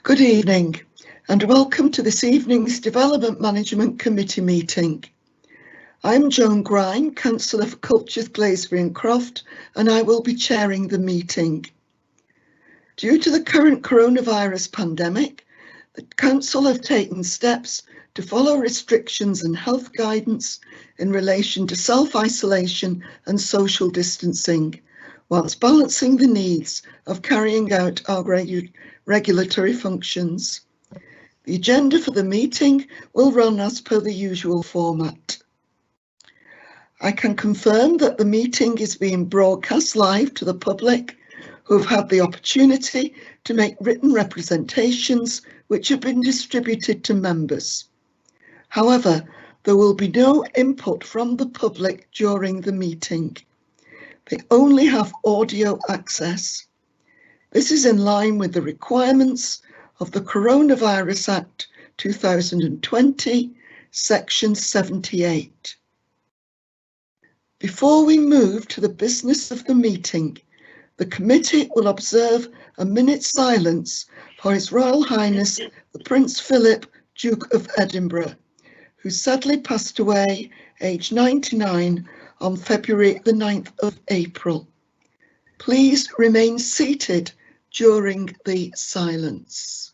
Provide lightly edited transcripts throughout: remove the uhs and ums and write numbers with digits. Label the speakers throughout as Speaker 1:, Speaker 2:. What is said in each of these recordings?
Speaker 1: Good evening and welcome to this evening's Development Management Committee meeting. I'm Joan Grime, Councillor for Cultures, Glaisbury and Croft, and I will be chairing the meeting. Due to the current coronavirus pandemic, the Council have taken steps to follow restrictions and health guidance in relation to self-isolation and social distancing, whilst balancing the needs of carrying out our regulatory functions. The agenda for the meeting will run as per the usual format. I can confirm that the meeting is being broadcast live to the public who have had the opportunity to make written representations which have been distributed to members. However, there will be no input from the public during the meeting. They only have audio access. This is in line with the requirements of the Coronavirus Act 2020, Section 78. Before we move to the business of the meeting, the committee will observe a minute's silence for His Royal Highness the Prince Philip, Duke of Edinburgh, who sadly passed away aged 99 on February the 9th of April. Please remain seated during the silence.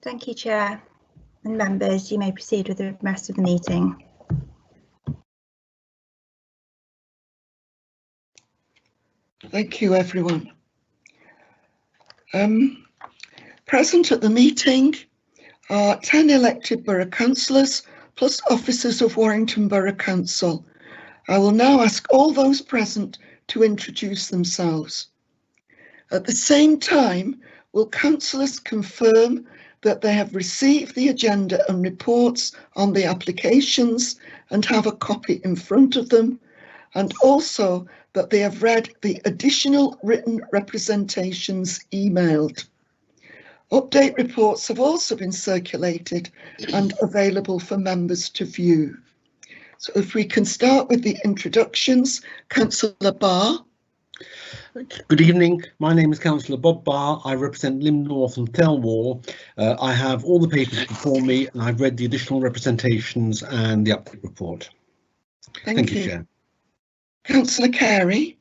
Speaker 2: Thank you, Chair. And members, you may proceed with the rest of the meeting.
Speaker 1: Thank you, everyone. Present at the meeting are 10 elected Borough Councillors plus officers of Warrington Borough Council. I will now ask all those present to introduce themselves. At the same time, will councillors confirm that they have received the agenda and reports on the applications and have a copy in front of them, and also that they have read the additional written representations emailed. Update reports have also been circulated and available for members to view. So if we can start with the introductions, Councillor Barr.
Speaker 3: Good evening, my name is Councillor Bob Barr. I represent Lymm North and Thelwall. I have all the papers before me and I've read the additional representations and the update report. Thank you, Chair.
Speaker 1: Councillor Carey.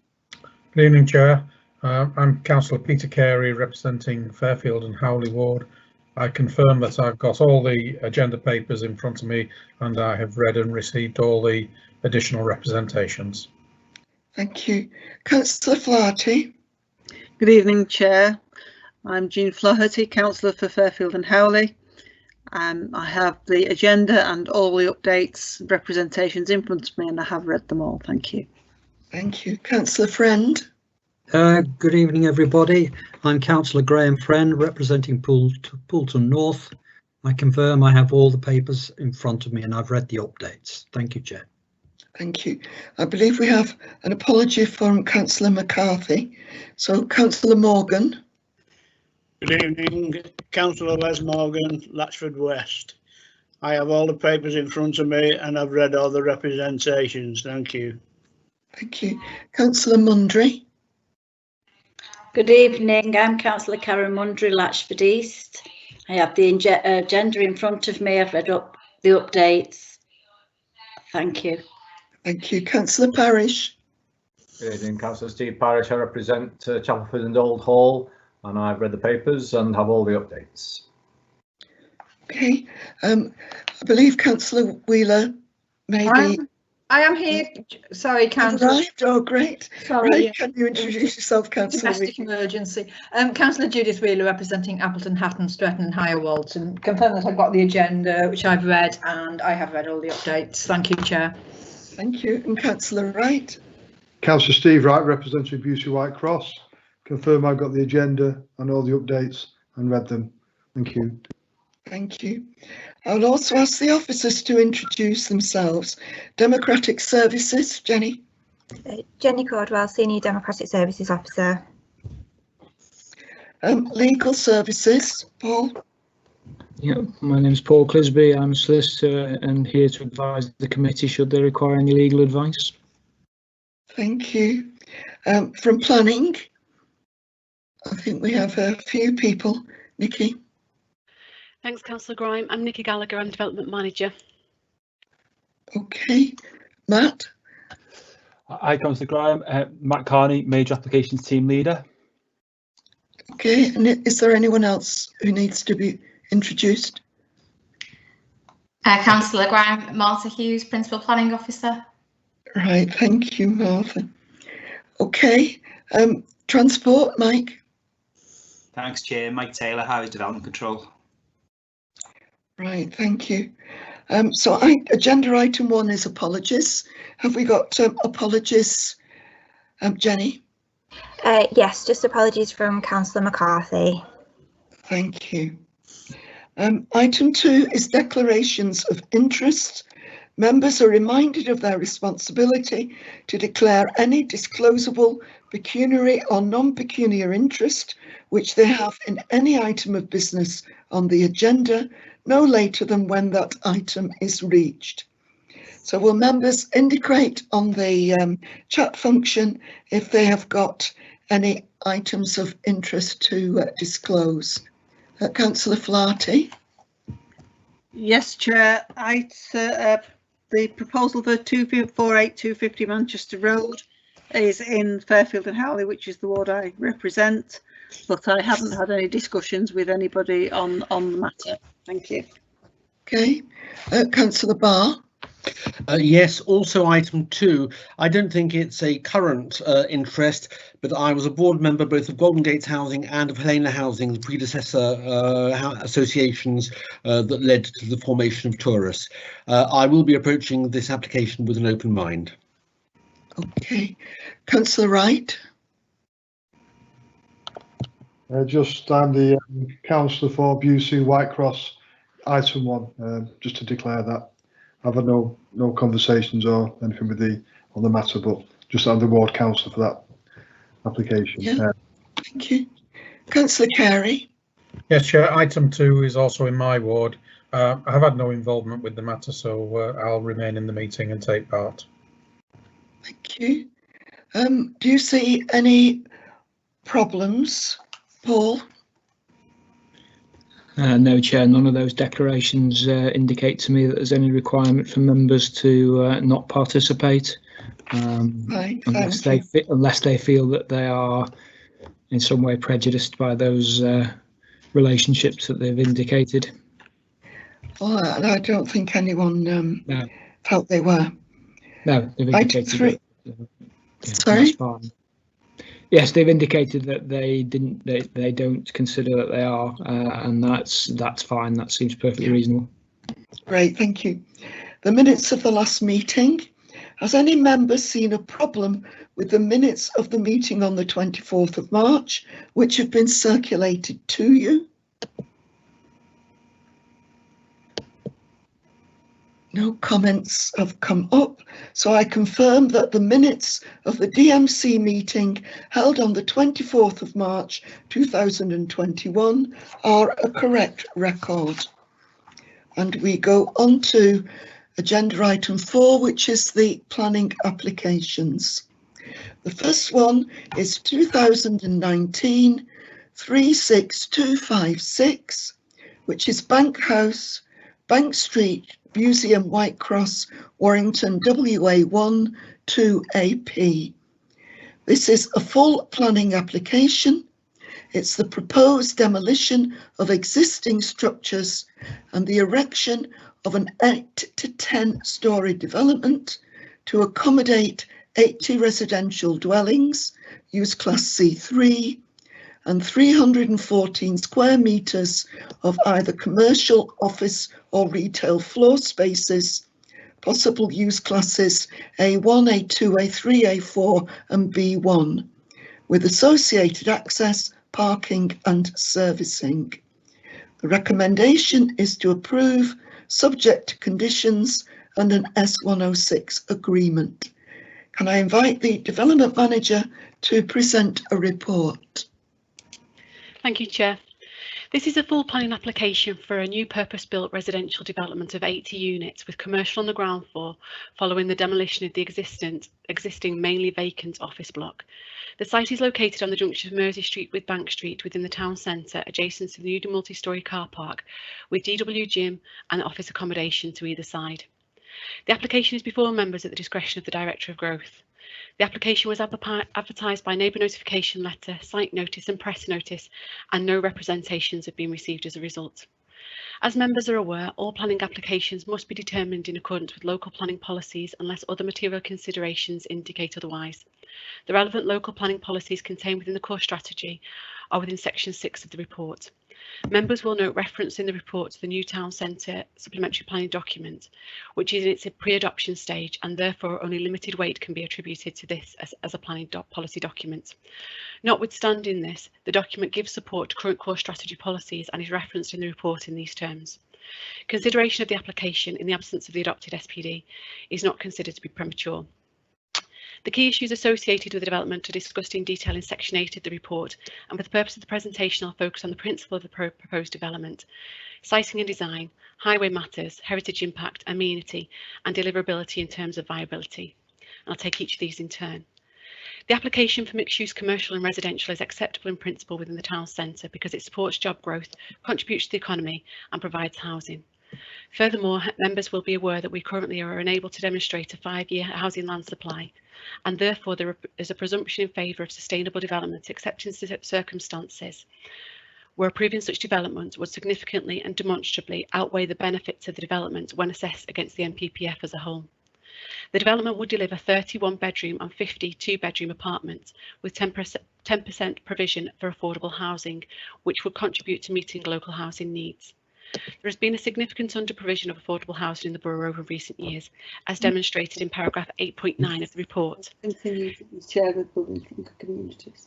Speaker 4: Good evening, Chair. I'm Councillor Peter Carey representing Fairfield and Howley Ward. I confirm that I've got all the agenda papers in front of me and I have read and received all the additional representations.
Speaker 1: Thank you. Councillor Flaherty.
Speaker 5: Good evening, Chair. I'm Jean Flaherty, Councillor for Fairfield and Howley. I have the agenda and all the updates, representations in front of me, and I have read them all. Thank you.
Speaker 1: Thank you. Councillor Friend.
Speaker 6: Good evening, everybody. I'm Councillor Graham Friend, representing Poulton North. I confirm I have all the papers in front of me and I've read the updates. Thank you, Chair.
Speaker 1: Thank you. I believe we have an apology from Councillor McCarthy. So, Councillor Morgan.
Speaker 7: Good evening, Councillor Les Morgan, Latchford West. I have all the papers in front of me and I've read all the representations. Thank you.
Speaker 1: Thank you. Councillor Mundry.
Speaker 8: Good evening, I'm Councillor Karen Mundry, Latchford East. I have the agenda in front of me. I've read up the updates. Thank you.
Speaker 1: Thank you. Councillor Parish.
Speaker 9: Good evening, Councillor Steve Parish. I represent Chapelford and Old Hall, and I've read the papers and have all the updates.
Speaker 1: Okay, I believe Councillor Wheeler maybe.
Speaker 10: I am here. Sorry, Councillor.
Speaker 1: Arrived. Oh, great.
Speaker 10: Sorry.
Speaker 1: Right,
Speaker 10: Yeah.
Speaker 1: can you introduce yourself, Councillor?
Speaker 10: Domestic emergency. Councillor Judith Wheeler, representing Appleton, Hatton, Stretton and Higher Walton. Confirm that I've got the agenda, which I've read, and I have read all the updates. Thank you, Chair.
Speaker 1: Thank you. And Councillor Wright.
Speaker 11: Councillor Steve Wright, representing Busey White Cross. Confirm I've got the agenda and all the updates and read them. Thank you.
Speaker 1: Thank you. I'll also ask the officers to introduce themselves. Democratic Services, Jenny.
Speaker 2: Jenny Cordwell, Senior Democratic Services Officer.
Speaker 1: Legal Services, Paul.
Speaker 12: Yeah, my name's Paul Clisby. I'm a solicitor and here to advise the committee should they require any legal advice.
Speaker 1: Thank you. From Planning, I think we have a few people. Nikki.
Speaker 13: Thanks, Councillor Grime. I'm Nikki Gallagher. I'm Development Manager.
Speaker 1: Okay. Matt.
Speaker 14: Hi, Councillor Grime. Matt Carney, Major Applications Team Leader.
Speaker 1: Okay, and is there anyone else who needs to be introduced?
Speaker 15: Councillor Grime, Martha Hughes, Principal Planning Officer.
Speaker 1: Right, thank you, Martha. Okay, Transport, Mike.
Speaker 16: Thanks, Chair. Mike Taylor, Highways Development Control.
Speaker 1: Right, thank you. So agenda item 1 is apologies. Have we got apologies, Jenny?
Speaker 2: Yes, just apologies from Councillor McCarthy.
Speaker 1: Thank you. Item 2 is declarations of interest. Members are reminded of their responsibility to declare any disclosable pecuniary or non-pecuniary interest which they have in any item of business on the agenda no later than when that item is reached. So will members indicate on the chat function if they have got any items of interest to disclose. Councillor Flaherty.
Speaker 5: Yes, Chair. The proposal for 248-250 Manchester Road is in Fairfield and Howley, which is the ward I represent, but I haven't had any discussions with anybody on the matter. Thank you.
Speaker 1: Okay, Councillor Barr.
Speaker 3: Yes, also item 2. I don't think it's a current interest, but I was a board member both of Golden Gates Housing and of Helena Housing, the predecessor associations that led to the formation of Taurus. I will be approaching this application with an open mind.
Speaker 1: Okay, Councillor Wright.
Speaker 11: I'm the councillor for Busey White Cross, item 1, just to declare that. I've had no conversations or anything with on the matter, but just I'm the ward councillor for that application.
Speaker 1: Yeah, thank you. Councillor Carey.
Speaker 4: Yes, Chair. Item 2 is also in my ward. I have had no involvement with the matter, so I'll remain in the meeting and take part.
Speaker 1: Thank you. Do you see any problems, Paul?
Speaker 12: No, Chair, none of those declarations indicate to me that there's any requirement for members to not participate,
Speaker 1: right,
Speaker 12: unless they feel that they are in some way prejudiced by those relationships that they've indicated.
Speaker 1: Well, I don't think anyone felt they were.
Speaker 12: No, they've indicated
Speaker 1: Sorry?
Speaker 12: That's fine. Yes, they've indicated that they don't consider that they are, and that's fine. That seems perfectly reasonable.
Speaker 1: Great, thank you. The minutes of the last meeting. Has any member seen a problem with the minutes of the meeting on the 24th of March, which have been circulated to you? No comments have come up, so I confirm that the minutes of the DMC meeting held on the 24th of March 2021 are a correct record. And we go on to agenda item 4, which is the planning applications. The first one is 2019-36256, which is Bank House, Bank Street, Museum, Whitecross, Warrington, WA1 2AP. This is a full planning application. It's the proposed demolition of existing structures and the erection of an 8 to 10 storey development to accommodate 80 residential dwellings, use class C3, and 314 square metres of either commercial, office or retail floor spaces, possible use classes A1, A2, A3, A4 and B1, with associated access, parking and servicing. The recommendation is to approve subject to conditions and an S106 agreement. Can I invite the Development Manager to present a report?
Speaker 13: Thank you, Chair. This is a full planning application for a new purpose-built residential development of 80 units with commercial on the ground floor following the demolition of the existing mainly vacant office block. The site is located on the junction of Mersey Street with Bank Street within the town centre, adjacent to the new multi-storey car park with DW gym and office accommodation to either side. The application is before members at the discretion of the Director of Growth. The application was advertised by neighbour notification letter, site notice and press notice, and no representations have been received as a result. As members are aware, all planning applications must be determined in accordance with local planning policies unless other material considerations indicate otherwise. The relevant local planning policies contained within the core strategy are within section 6 of the report. Members will note reference in the report to the new town centre supplementary planning document, which is in its pre-adoption stage and therefore only limited weight can be attributed to this as a planning policy document. Notwithstanding this, the document gives support to current core strategy policies and is referenced in the report in these terms. Consideration of the application in the absence of the adopted SPD is not considered to be premature. The key issues associated with the development are discussed in detail in section 8 of the report, and for the purpose of the presentation I'll focus on the principle of the proposed development, siting and design, highway matters, heritage impact, amenity and deliverability in terms of viability. I'll take each of these in turn. The application for mixed-use commercial and residential is acceptable in principle within the town centre because it supports job growth, contributes to the economy and provides housing. Furthermore, members will be aware that we currently are unable to demonstrate a 5-year housing land supply, and therefore there is a presumption in favour of sustainable development except in circumstances where approving such development would significantly and demonstrably outweigh the benefits of the development when assessed against the NPPF as a whole. The development would deliver 31 bedroom and 50 2-bedroom apartments with 10% provision for affordable housing, which would contribute to meeting local housing needs. There has been a significant under-provision of affordable housing in the borough over recent years, as demonstrated in paragraph 8.9 of the report.
Speaker 5: Continue to chair the building communities.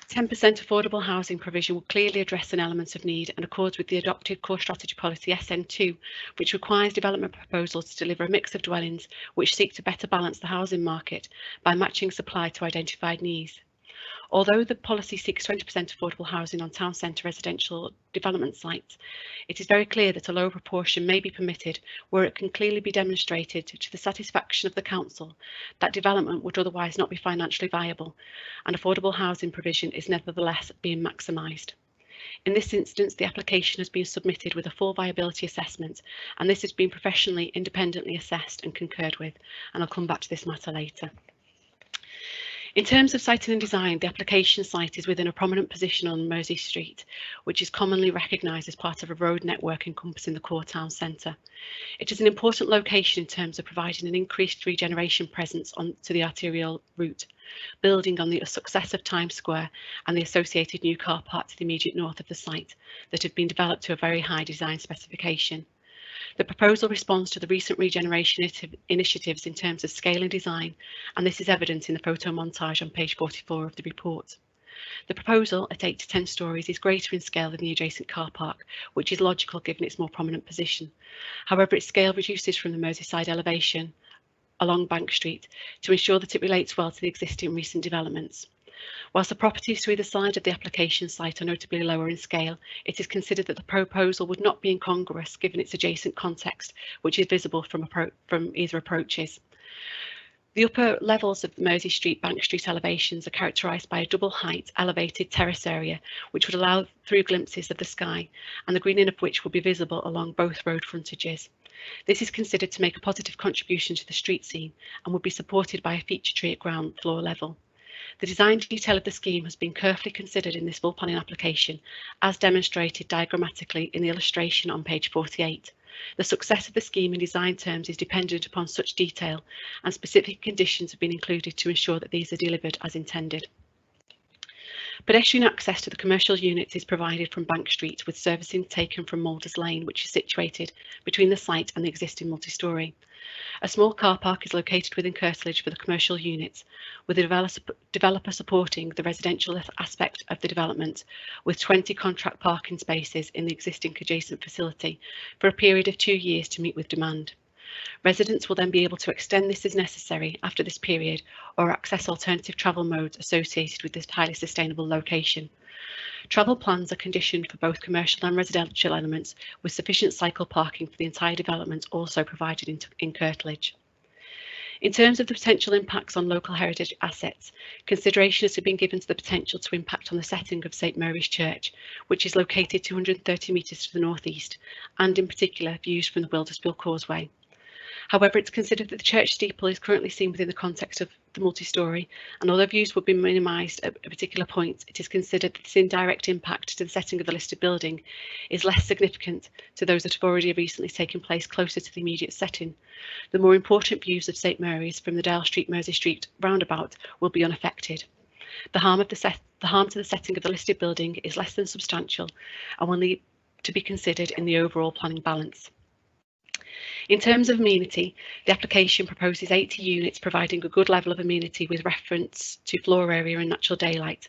Speaker 13: 10% affordable housing provision will clearly address an element of need and accords with the adopted core strategy policy SN2, which requires development proposals to deliver a mix of dwellings which seek to better balance the housing market by matching supply to identified needs. Although the policy seeks 20% affordable housing on town centre residential development sites, it is very clear that a lower proportion may be permitted where it can clearly be demonstrated to the satisfaction of the council that development would otherwise not be financially viable and affordable housing provision is nevertheless being maximised. In this instance, the application has been submitted with a full viability assessment, and this has been professionally independently assessed and concurred with, and I'll come back to this matter later. In terms of siting and design, the application site is within a prominent position on Mersey Street, which is commonly recognised as part of a road network encompassing the core town centre. It is an important location in terms of providing an increased regeneration presence onto the arterial route, building on the success of Times Square and the associated new car park to the immediate north of the site that have been developed to a very high design specification. The proposal responds to the recent regeneration initiatives in terms of scale and design, and this is evident in the photo montage on page 44 of the report. The proposal at 8 to 10 storeys is greater in scale than the adjacent car park, which is logical given its more prominent position. However, its scale reduces from the Merseyside elevation along Bank Street to ensure that it relates well to the existing recent developments. Whilst the properties to either side of the application site are notably lower in scale, it is considered that the proposal would not be incongruous given its adjacent context, which is visible from either approaches. The upper levels of the Mersey Street, Bank Street elevations are characterised by a double height elevated terrace area, which would allow through glimpses of the sky, and the greening of which will be visible along both road frontages. This is considered to make a positive contribution to the street scene and would be supported by a feature tree at ground floor level. The design detail of the scheme has been carefully considered in this full planning application, as demonstrated diagrammatically in the illustration on page 48. The success of the scheme in design terms is dependent upon such detail, and specific conditions have been included to ensure that these are delivered as intended. Pedestrian access to the commercial units is provided from Bank Street, with servicing taken from Moulders Lane, which is situated between the site and the existing multi-storey. A small car park is located within curtilage for the commercial units, with the developer supporting the residential aspect of the development, with 20 contract parking spaces in the existing adjacent facility for a period of 2 years to meet with demand. Residents will then be able to extend this as necessary after this period, or access alternative travel modes associated with this highly sustainable location. Travel plans are conditioned for both commercial and residential elements, with sufficient cycle parking for the entire development also provided in curtilage. In terms of the potential impacts on local heritage assets, consideration has been given to the potential to impact on the setting of St Mary's Church, which is located 230 metres to the northeast, and in particular views from the Wilderspool Causeway. However, it's considered that the church steeple is currently seen within the context of the multi-storey, and although views would be minimised at a particular point, it is considered that this indirect impact to the setting of the listed building is less significant to those that have already recently taken place closer to the immediate setting. The more important views of St Mary's from the Dale Street Mersey Street roundabout will be unaffected. The harm to the setting of the listed building is less than substantial and will need to be considered in the overall planning balance. In terms of amenity, the application proposes 80 units providing a good level of amenity with reference to floor area and natural daylight.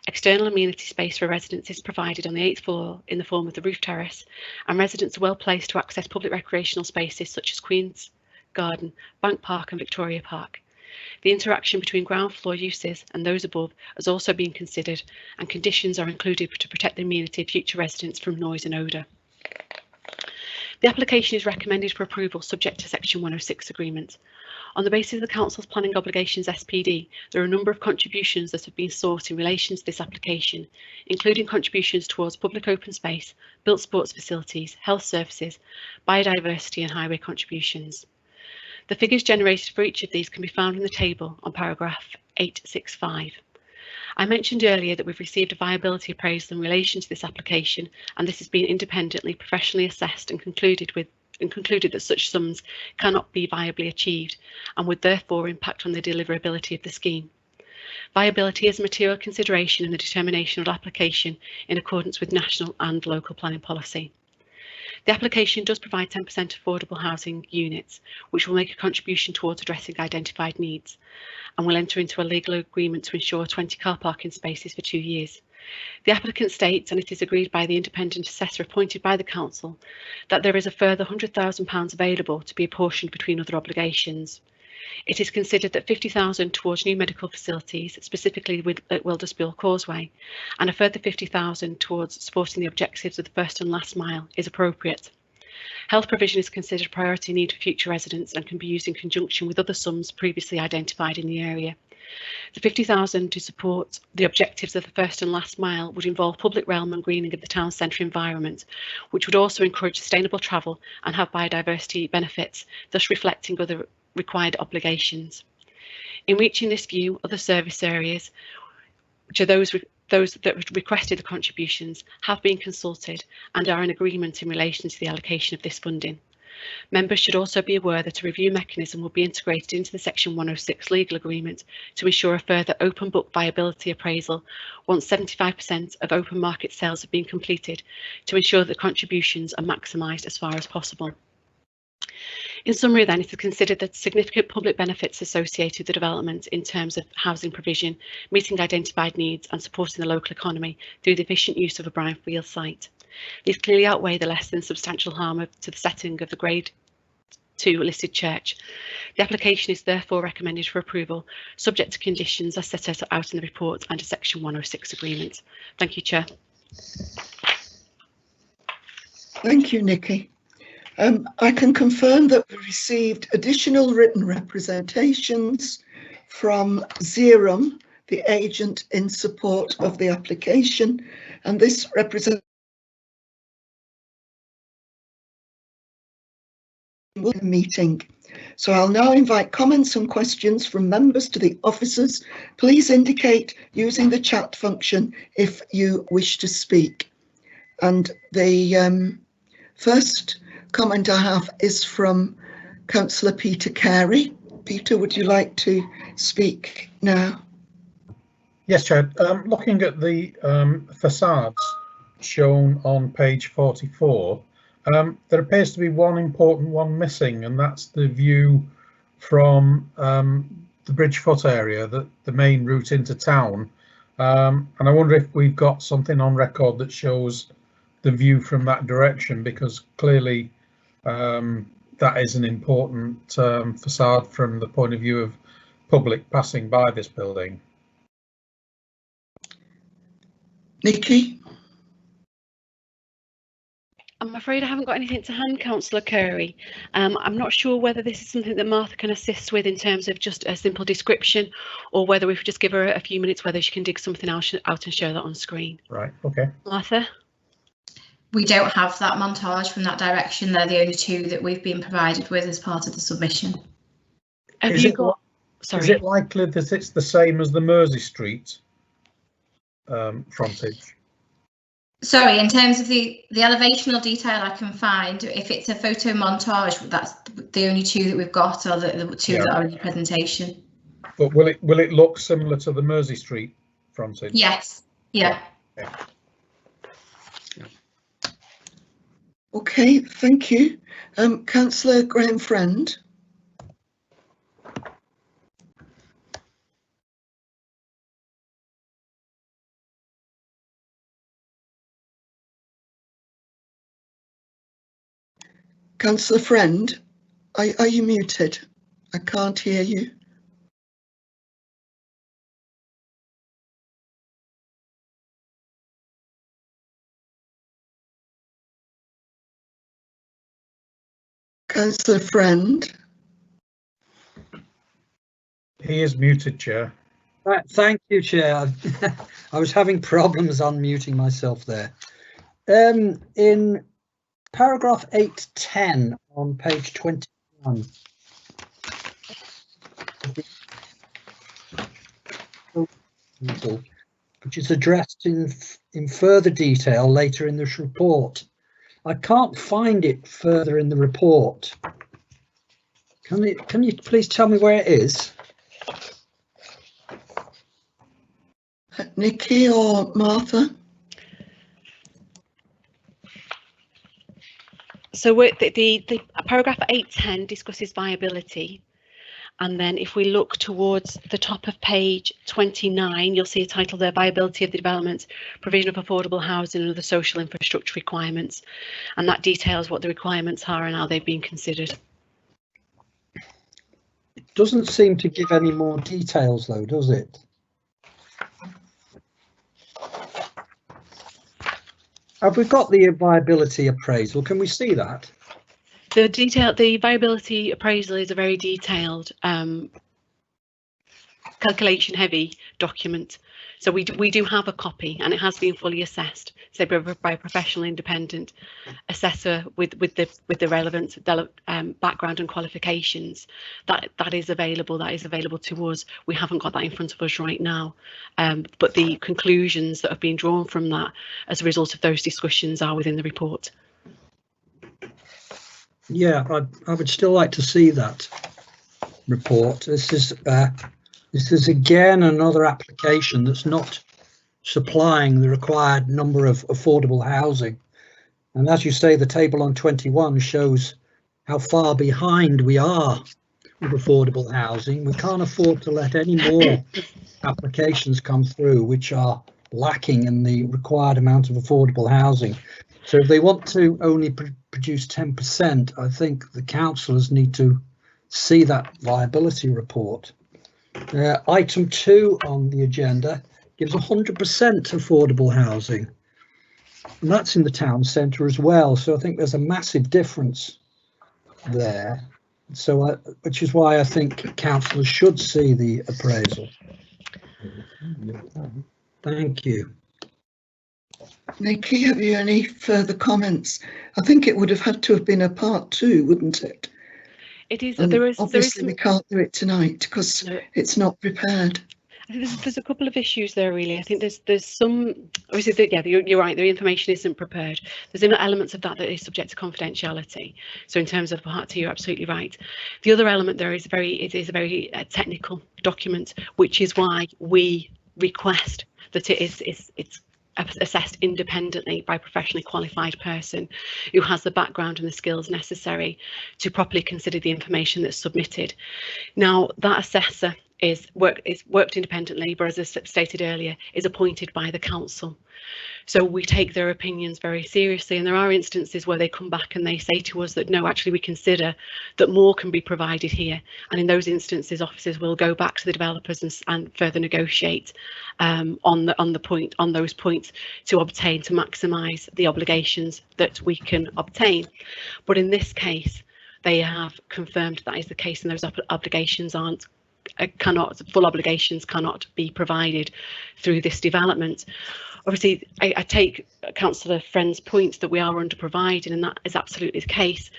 Speaker 13: External amenity space for residents is provided on the 8th floor in the form of the roof terrace, and residents are well placed to access public recreational spaces such as Queen's Garden, Bank Park and Victoria Park. The interaction between ground floor uses and those above has also been considered, and conditions are included to protect the amenity of future residents from noise and odour. The application is recommended for approval subject to Section 106 agreement. On the basis of the Council's Planning Obligations SPD, there are a number of contributions that have been sought in relation to this application, including contributions towards public open space, built sports facilities, health services, biodiversity and highway contributions. The figures generated for each of these can be found in the table on paragraph 865. I mentioned earlier that we've received a viability appraisal in relation to this application, and this has been independently professionally assessed and concluded that such sums cannot be viably achieved and would therefore impact on the deliverability of the scheme. Viability is a material consideration in the determination of application in accordance with national and local planning policy. The application does provide 10% affordable housing units, which will make a contribution towards addressing identified needs, and will enter into a legal agreement to ensure 20 car parking spaces for 2 years. The applicant states, and it is agreed by the independent assessor appointed by the council, that there is a further £100,000 available to be apportioned between other obligations. It is considered that £50,000 towards new medical facilities, specifically at Wilderspool Causeway, and a further £50,000 towards supporting the objectives of the first and last mile is appropriate. Health provision is considered a priority need for future residents and can be used in conjunction with other sums previously identified in the area. The £50,000 to support the objectives of the first and last mile would involve public realm and greening of the town centre environment, which would also encourage sustainable travel and have biodiversity benefits, thus reflecting other required obligations. In reaching this view, other service areas, which are those that requested the contributions, have been consulted and are in agreement in relation to the allocation of this funding. Members should also be aware that a review mechanism will be integrated into the Section 106 legal agreement to ensure a further open book viability appraisal once 75% of open market sales have been completed, to ensure that contributions are maximised as far as possible. In summary then, it is considered that significant public benefits associated with the development in terms of housing provision, meeting identified needs and supporting the local economy through the efficient use of a brownfield site. These clearly outweigh the less than substantial harm to the setting of the Grade 2 listed church. The application is therefore recommended for approval, subject to conditions as set out in the report and a Section 106 agreement. Thank you, Chair.
Speaker 1: Thank you, Nikki. I can confirm that we received additional written representations from Zerum, the agent in support of the application, and this representation meeting. So I'll now invite comments and questions from members to the officers. Please indicate using the chat function if you wish to speak. And the first comment I have is from Councillor Peter Carey. Peter, would you like to speak now?
Speaker 4: Yes, Chair. Looking at the facades shown on page 44, there appears to be one important one missing, and that's the view from the Bridgefoot area, the main route into town. And I wonder if we've got something on record that shows the view from that direction, because clearly that is an important facade from the point of view of public passing by this building.
Speaker 1: Nikki?
Speaker 13: I'm afraid I haven't got anything to hand, Councillor Curry. I'm not sure whether this is something that Martha can assist with in terms of just a simple description, or whether we should just give her a few minutes, whether she can dig something else out and show that on screen.
Speaker 4: Right, okay.
Speaker 13: Martha?
Speaker 15: We don't have that montage from that direction. They're the only two that we've been provided with as part of the submission.
Speaker 4: Is it likely that it's the same as the Mersey Street frontage?
Speaker 15: Sorry, in terms of the elevational detail I can find, if it's a photo montage, that's the only two that we've got, or the two that are in the presentation.
Speaker 4: But will it look similar to the Mersey Street frontage?
Speaker 15: Yes. Yeah.
Speaker 1: Okay, thank you. Councillor Graham Friend. Councillor Friend, are you muted? I can't hear you. Councillor Friend.
Speaker 4: He is muted, Chair.
Speaker 6: Right, thank you, Chair. I was having problems unmuting myself there. In paragraph 810 on page 21, which is addressed in further detail later in this report. I can't find it further in the report. Can you please tell me where it is?
Speaker 1: Nikki or Martha?
Speaker 13: So the paragraph 810 discusses viability, and then if we look towards the top of page 29, you'll see a title there: Viability of the Development, Provision of Affordable Housing and Other Social Infrastructure Requirements, and that details what the requirements are and how they've been considered.
Speaker 6: It doesn't seem to give any more details though, does it? Have we got the viability appraisal? Can we see that?
Speaker 13: The viability appraisal is a very detailed, calculation heavy document. So we do have a copy, and it has been fully assessed, so by a professional independent assessor with the relevant background and qualifications. That is available. That is available to us. We haven't got that in front of us right now, but the conclusions that have been drawn from that as a result of those discussions are within the report.
Speaker 6: Yeah, I would still like to see that report. This is again another application that's not supplying the required number of affordable housing. And as you say, the table on 21 shows how far behind we are with affordable housing. We can't afford to let any more applications come through which are lacking in the required amount of affordable housing. So if they want to only produce 10%, I think the councillors need to see that viability report. Item 2 on the agenda gives 100% affordable housing, and that's in the town centre as well. So I think there's a massive difference there. So which is why I think councillors should see the appraisal. Thank you.
Speaker 1: Nikki, have you any further comments? I think it would have had to have been a part 2, wouldn't it?
Speaker 13: It is.
Speaker 1: And
Speaker 13: There
Speaker 1: obviously
Speaker 13: is
Speaker 1: we can't do it tonight because it's not prepared.
Speaker 13: I think there's a couple of issues there, really. I think there's some, obviously, yeah, you're right, the information isn't prepared. There's elements of that is subject to confidentiality. So in terms of part 2, you're absolutely right. The other element there is it is a very technical document, which is why we request that it's assessed independently by a professionally qualified person who has the background and the skills necessary to properly consider the information that's submitted. Now, that assessor is worked independently, but as I stated earlier, is appointed by the council. So we take their opinions very seriously, and there are instances where they come back and they say to us that no, actually we consider that more can be provided here, and in those instances officers will go back to the developers and further negotiate on those points to maximise the obligations that we can obtain. But in this case, they have confirmed that is the case, and those obligations full obligations cannot be provided through this development. Obviously, I take Councillor Friend's point that we are under provided, and that is absolutely the case.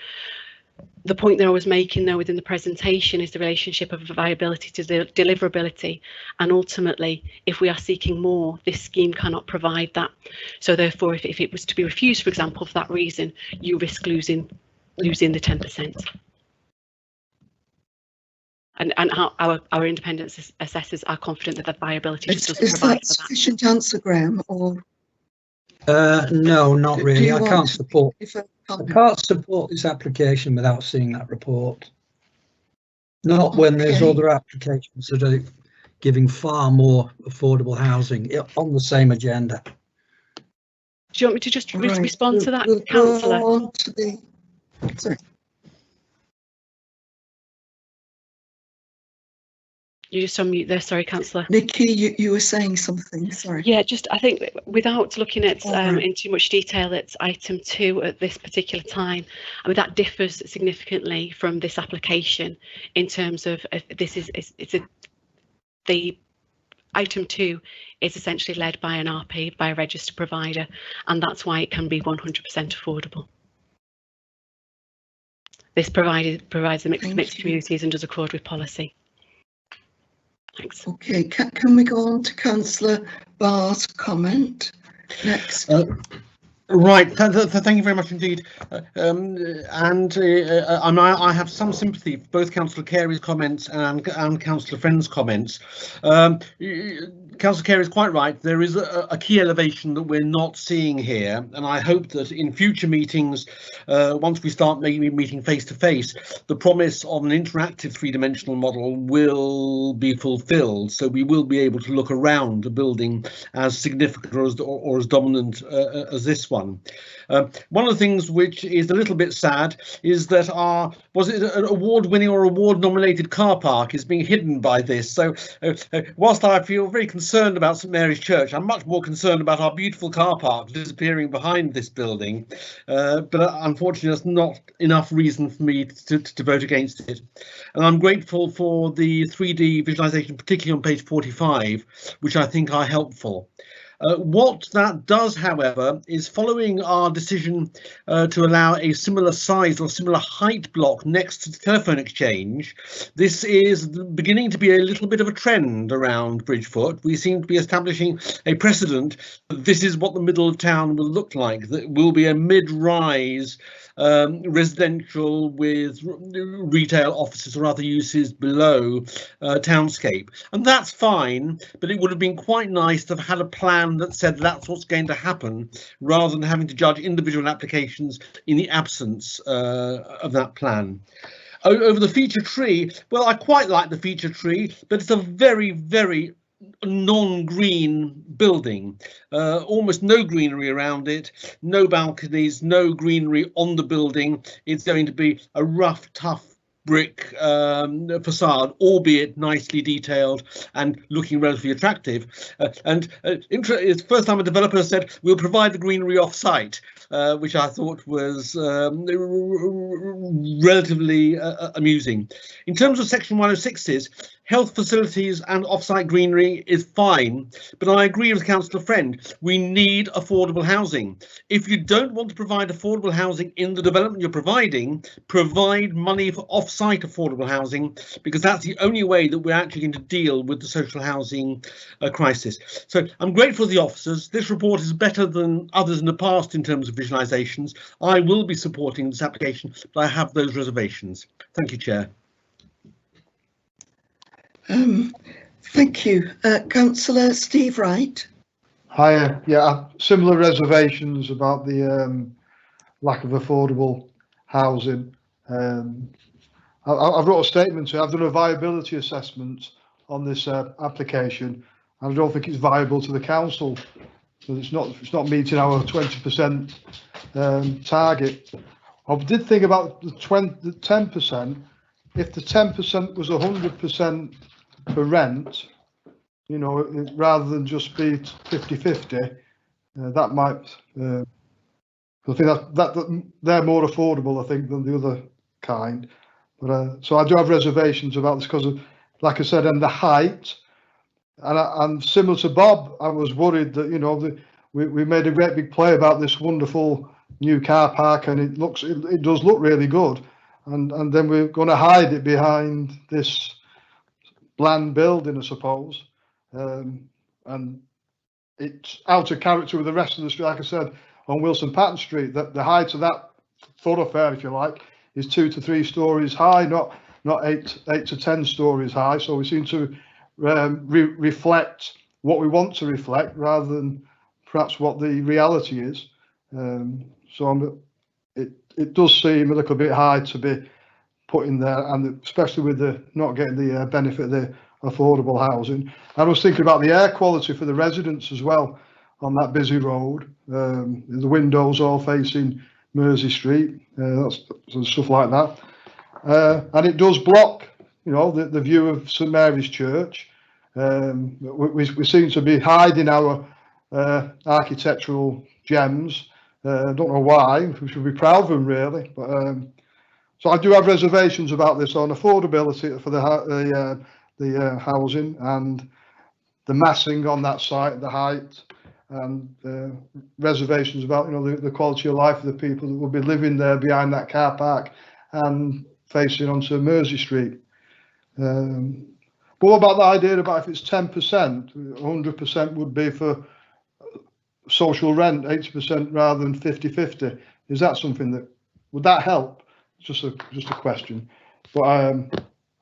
Speaker 13: The point that I was making though within the presentation is the relationship of viability to deliverability, and ultimately if we are seeking more, this scheme cannot provide that. So therefore if it was to be refused, for example, for that reason, you risk losing the 10%. And our independent assessors are confident that the viability just doesn't provide for that. Is that
Speaker 1: sufficient answer, Graham? Or
Speaker 6: no, not really. I can't support this application without seeing that report. Not when there's other applications that are giving far more affordable housing on the same agenda.
Speaker 13: Do you want me to just respond to that, Councillor?
Speaker 1: Sorry.
Speaker 13: You just on mute there, sorry, Councillor.
Speaker 1: Nikki, you were saying something, sorry.
Speaker 13: Yeah, just I think without looking at in too much detail, it's item 2 at this particular time. I mean, that differs significantly from this application in terms of the item 2 is essentially led by an RP, by a registered provider, and that's why it can be 100% affordable. This provides the mixed communities and does accord with policy. Thanks.
Speaker 1: Okay, can we go on to Councillor Barr's comment next?
Speaker 3: Right, thank you very much indeed. I have some sympathy for both Councillor Carey's comments and Councillor Friend's comments. Councillor Carey is quite right. There is a key elevation that we're not seeing here, and I hope that in future meetings, once we start maybe meeting face to face, the promise of an interactive three-dimensional model will be fulfilled. So we will be able to look around a building as significant or as dominant as this one. One of the things which is a little bit sad is that was it an award-winning or award-nominated car park is being hidden by this. So whilst I feel very concerned about St Mary's Church, I'm much more concerned about our beautiful car park disappearing behind this building. But unfortunately, that's not enough reason for me to vote against it. And I'm grateful for the 3D visualization, particularly on page 45, which I think are helpful. What that does, however, is following our decision to allow a similar size or similar height block next to the telephone exchange, this is beginning to be a little bit of a trend around Bridgefoot. We seem to be establishing a precedent that this is what the middle of town will look like, that will be a mid-rise residential with retail offices or other uses below townscape, and that's fine, but it would have been quite nice to have had a plan that said that's what's going to happen, rather than having to judge individual applications in the absence of that plan. Over the feature tree, well, I quite like the feature tree, but it's a very, very non-green building, almost no greenery around it, no balconies, no greenery on the building. It's going to be a rough, tough brick facade, albeit nicely detailed and looking relatively attractive. It's the first time a developer said we'll provide the greenery off-site, which I thought was relatively amusing. In terms of section 106s, Health facilities and off-site greenery is fine, but I agree with Councillor Friend. We need affordable housing. If you don't want to provide affordable housing in the development you're providing, provide money for off-site affordable housing, because that's the only way that we're actually going to deal with the social housing crisis. So I'm grateful to the officers. This report is better than others in the past in terms of visualisations. I will be supporting this application, but I have those reservations. Thank you, Chair.
Speaker 1: Thank you. Councillor Steve Wright.
Speaker 11: Hi, yeah, similar reservations about the lack of affordable housing. I've wrote a statement here. I've done a viability assessment on this application. I don't think it's viable to the council. So it's not meeting our 20% target. I did think about the 10%. If the 10% was 100% for rent, you know, rather than just be 50-50, that might. I think that they're more affordable, I think, than the other kind. But so I do have reservations about this because, like I said, and the height. And similar to Bob, I was worried that, you know, we made a great big play about this wonderful new car park, and it does look really good, and then we're going to hide it behind this bland building, I suppose, and it's out of character with the rest of the street. Like I said, on Wilson Patton Street, that the height of that thoroughfare, if you like, is 2 to 3 stories high, not 8 to 10 stories high. So we seem to reflect what we want to reflect rather than perhaps what the reality is. So it does seem a little bit high to be put in there, and especially with the not getting the benefit of the affordable housing. I was thinking about the air quality for the residents as well on that busy road. The windows all facing Mersey Street, that's stuff like that, and it does block, you know, the view of St Mary's Church. We seem to be hiding our architectural gems. I don't know why. We should be proud of them, really. But so I do have reservations about this on affordability for the housing and the massing on that site, the height, and reservations about, you know, the quality of life of the people that will be living there behind that car park and facing onto Mersey Street. But what about the idea about if it's 10%, 100% would be for social rent, 80% rather than 50-50? Is that something that would that help? Just a question. But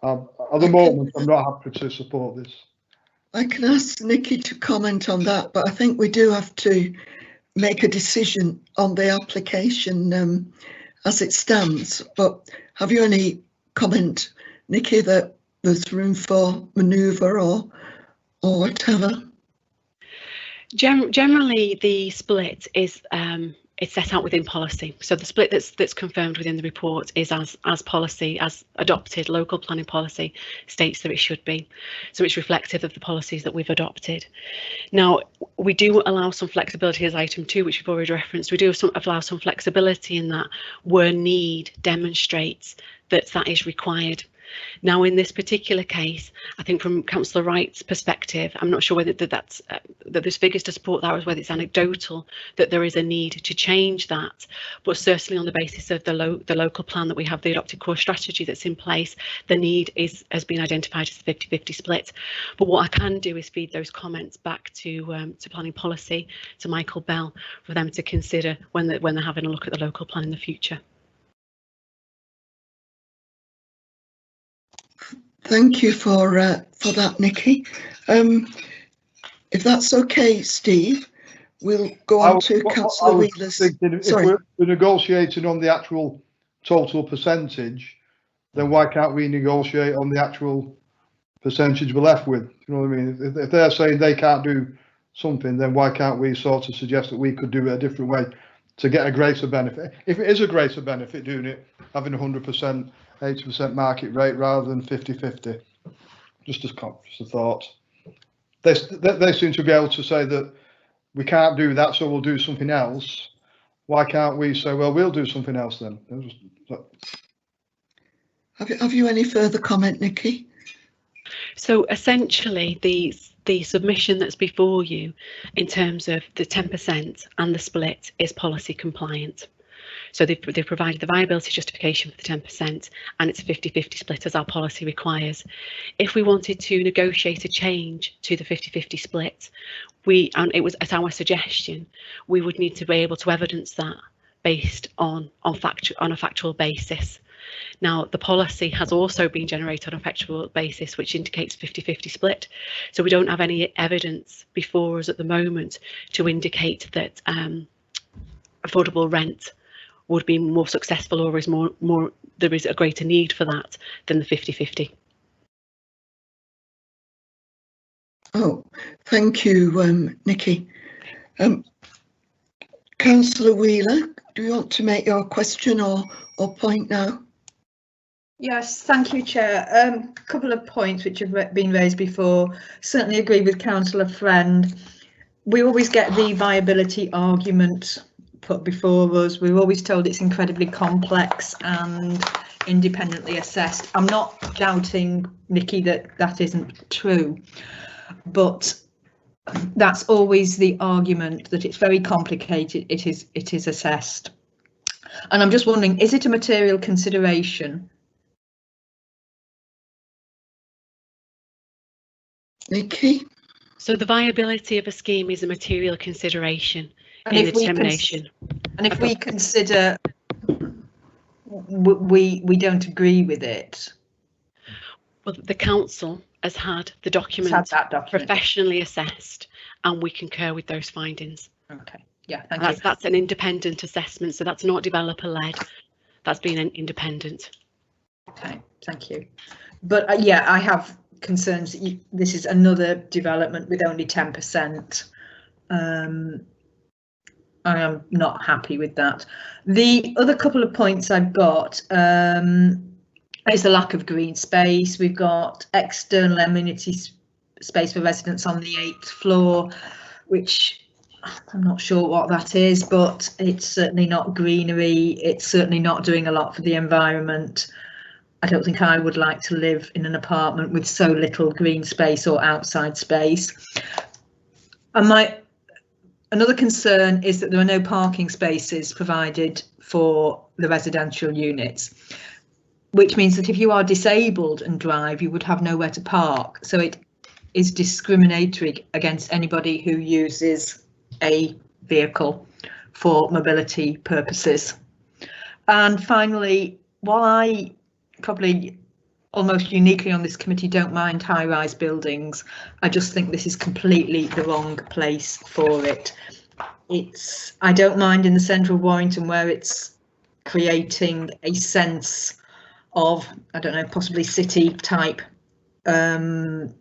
Speaker 11: at the moment, I'm not happy to support this.
Speaker 1: I can ask Nikki to comment on that, but I think we do have to make a decision on the application as it stands. But have you any comment, Nikki, that there's room for manoeuvre or whatever?
Speaker 13: Generally, the split is it's set out within policy. So the split that's confirmed within the report is as policy, as adopted. Local planning policy states that it should be. So it's reflective of the policies that we've adopted. Now, we do allow some flexibility as item 2, which we've already referenced. We do allow some flexibility in that where need demonstrates that is required. Now, in this particular case, I think from Councillor Wright's perspective, I'm not sure whether that there's figures to support that or whether it's anecdotal that there is a need to change that. But certainly on the basis of the local plan that we have, the adopted core strategy that's in place, the need has been identified as a 50-50 split. But what I can do is feed those comments back to planning policy, to Michael Bell, for them to consider when they're having a look at the local plan in the future.
Speaker 1: Thank you for that, Nikki. If that's okay, Steve, we'll go on to Councillor Wheeler's.
Speaker 11: If we're negotiating on the actual total percentage, then why can't we negotiate on the actual percentage we're left with? You know what I mean? If they're saying they can't do something, then why can't we sort of suggest that we could do it a different way to get a greater benefit? If it is a greater benefit doing it, having 100%, 80% market rate rather than 50-50. Just a thought. They seem to be able to say that we can't do that, so we'll do something else. Why can't we say, well, we'll do something else then?
Speaker 1: Have you any further comment, Nikki?
Speaker 13: So essentially, the submission that's before you in terms of the 10% and the split is policy compliant. So they've provided the viability justification for the 10% and it's a 50-50 split as our policy requires. If we wanted to negotiate a change to the 50-50 split, and it was at our suggestion, we would need to be able to evidence that based on a factual basis. Now, the policy has also been generated on a factual basis, which indicates 50-50 split. So we don't have any evidence before us at the moment to indicate that affordable rent would be more successful, or is there is a greater need for that than the 50-50.
Speaker 1: Oh, thank you, Nikki. Councillor Wheeler, do you want to make your question or point now?
Speaker 10: Yes, thank you, Chair. A couple of points which have been raised before. Certainly agree with Councillor Friend. We always get the viability argument put before us. We're always told it's incredibly complex and independently assessed. I'm not doubting, Nikki, that isn't true, but that's always the argument, that it's very complicated. It is assessed, and I'm just wondering, is it a material consideration?
Speaker 1: Nikki?
Speaker 13: So the viability of a scheme is a material consideration in the determination.
Speaker 10: And if we consider we don't agree with it?
Speaker 13: Well, the council has had the document professionally assessed and we concur with those findings.
Speaker 10: Okay, yeah, thank you.
Speaker 13: That's an independent assessment, so that's not developer led, that's been an independent.
Speaker 10: Okay, thank you. But yeah, I have concerns. This is another development with only 10%. I am not happy with that. The other couple of points I've got is the lack of green space. We've got external amenity space for residents on the 8th floor, which I'm not sure what that is, but it's certainly not greenery. It's certainly not doing a lot for the environment. I don't think I would like to live in an apartment with so little green space or outside space. And another concern is that there are no parking spaces provided for the residential units, which means that if you are disabled and drive, you would have nowhere to park. So it is discriminatory against anybody who uses a vehicle for mobility purposes. And finally, while I probably almost uniquely on this committee don't mind high-rise buildings, I just think this is completely the wrong place for it. I don't mind in the centre of Warrington where it's creating a sense of, I don't know, possibly city type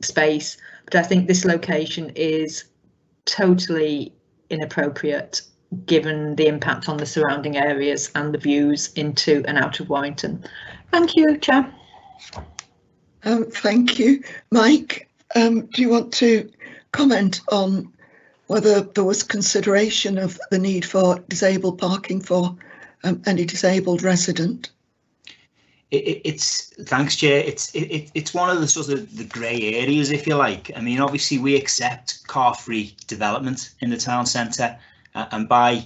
Speaker 10: space, but I think this location is totally inappropriate given the impact on the surrounding areas and the views into and out of Warrington. Thank you, Chair.
Speaker 1: Thank you. Mike, do you want to comment on whether there was consideration of the need for disabled parking for any disabled resident?
Speaker 16: Thanks, Chair. It's one of the sort of the grey areas, if you like. I mean, obviously we accept car-free development in the town centre, and by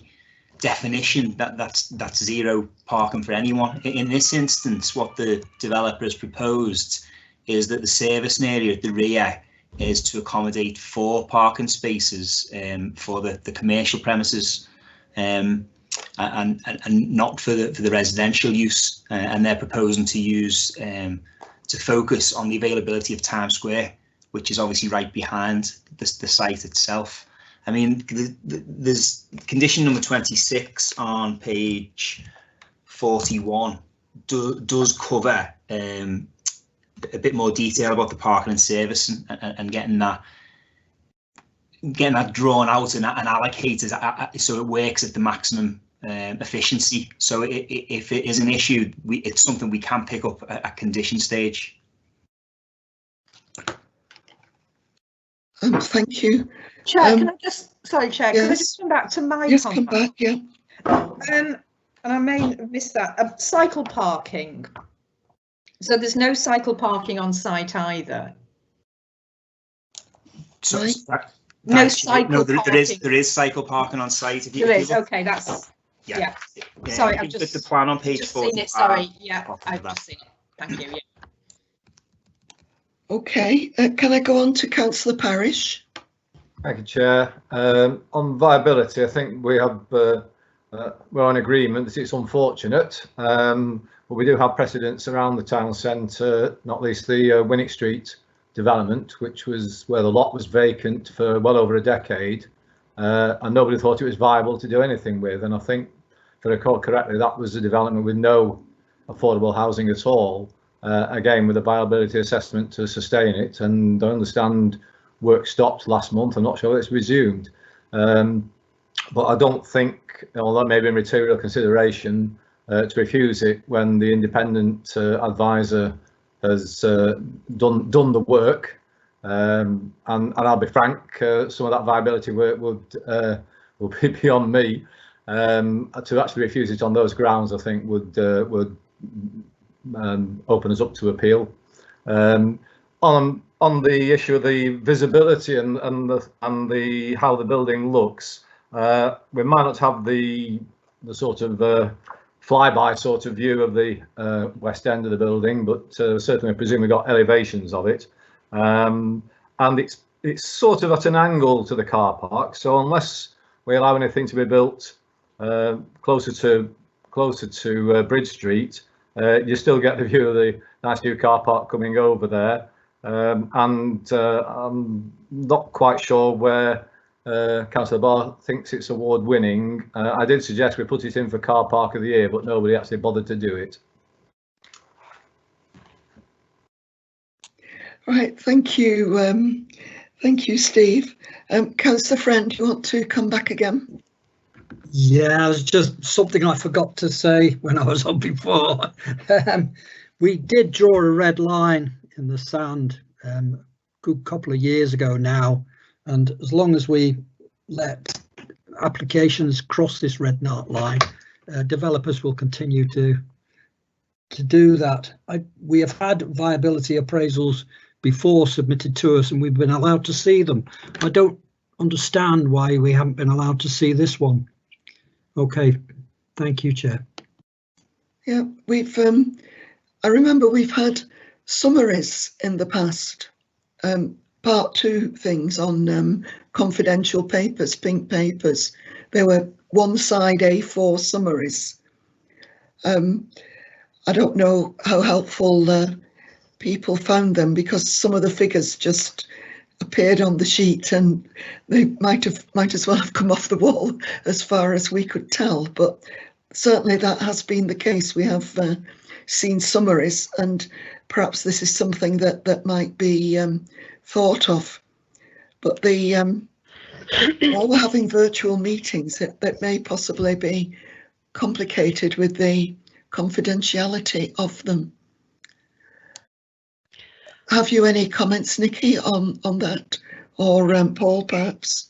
Speaker 16: definition that's zero parking for anyone. In this instance, what the developer has proposed is that the servicing area at the rear is to accommodate 4 parking spaces for the commercial premises, and not for the residential use, and they're proposing to use to focus on the availability of Times Square, which is obviously right behind the site itself. I mean, there's condition number 26 on page 41 does cover a bit more detail about the parking and service and getting that drawn out and allocated so it works at the maximum efficiency. So if it is an issue, it's something we can pick up at condition stage.
Speaker 1: Thank you.
Speaker 10: Chair, can I just, sorry, Chair,
Speaker 1: yes.
Speaker 10: can I just come back to my
Speaker 1: yes,
Speaker 10: comment?
Speaker 1: come back, yeah.
Speaker 10: And I may have missed that. Cycle parking. So there's no cycle parking on site either.
Speaker 16: So,
Speaker 1: Right.
Speaker 10: No cycle
Speaker 16: no, there
Speaker 10: parking.
Speaker 16: is cycle parking on site. If you,
Speaker 10: There
Speaker 16: if
Speaker 10: is,
Speaker 16: you look,
Speaker 10: okay, that's, yeah.
Speaker 16: yeah,
Speaker 10: Sorry,
Speaker 16: if
Speaker 10: I've
Speaker 16: you look
Speaker 10: just
Speaker 16: at the plan on page
Speaker 10: just
Speaker 16: 45.
Speaker 10: seen it, sorry, yeah, I've just seen it. Thank you, yeah.
Speaker 1: Okay, can I go on to Councillor Parish?
Speaker 9: Thank you, Chair. On viability, I think we have we're in agreement that it's unfortunate, but we do have precedents around the town centre, not least the Winnick Street development, which was where the lot was vacant for well over a decade, and nobody thought it was viable to do anything with. And I think, if I recall correctly, that was a development with no affordable housing at all. Again, with a viability assessment to sustain it, and I understand work stopped last month. I'm not sure it's resumed, but I don't think, although maybe a material consideration, to refuse it when the independent advisor has done the work. And I'll be frank, some of that viability work will be beyond me. To actually refuse it on those grounds, I think would open us up to appeal. On the issue of the visibility and the how the building looks, we might not have the sort of flyby sort of view of the west end of the building, but certainly I presume we got elevations of it, and it's sort of at an angle to the car park. So unless we allow anything to be built closer to Bridge Street, you still get the view of the nice new car park coming over there. And I'm not quite sure where Councillor Barr thinks it's award winning. I did suggest we put it in for Car Park of the Year, but nobody actually bothered to do it.
Speaker 1: Right, thank you. Thank you, Steve. Councillor Friend, you want to come back again?
Speaker 6: Yeah, it's just something I forgot to say when I was on before. We did draw a red line in the sand a good couple of years ago now, and as long as we let applications cross this red line, developers will continue to do that. We have had viability appraisals before submitted to us and we've been allowed to see them. I don't understand why we haven't been allowed to see this one. Okay, thank you, Chair.
Speaker 1: Yeah, we've I remember we've had summaries in the past, part 2 things on confidential papers, pink papers. They were one side A4 summaries. I don't know how helpful people found them, because some of the figures just appeared on the sheet and they might as well have come off the wall as far as we could tell. But certainly that has been the case. We have seen summaries, and perhaps this is something that might be thought of. But while we're having virtual meetings, that may possibly be complicated with the confidentiality of them. Have you any comments, Nikki, on that, or Paul, perhaps?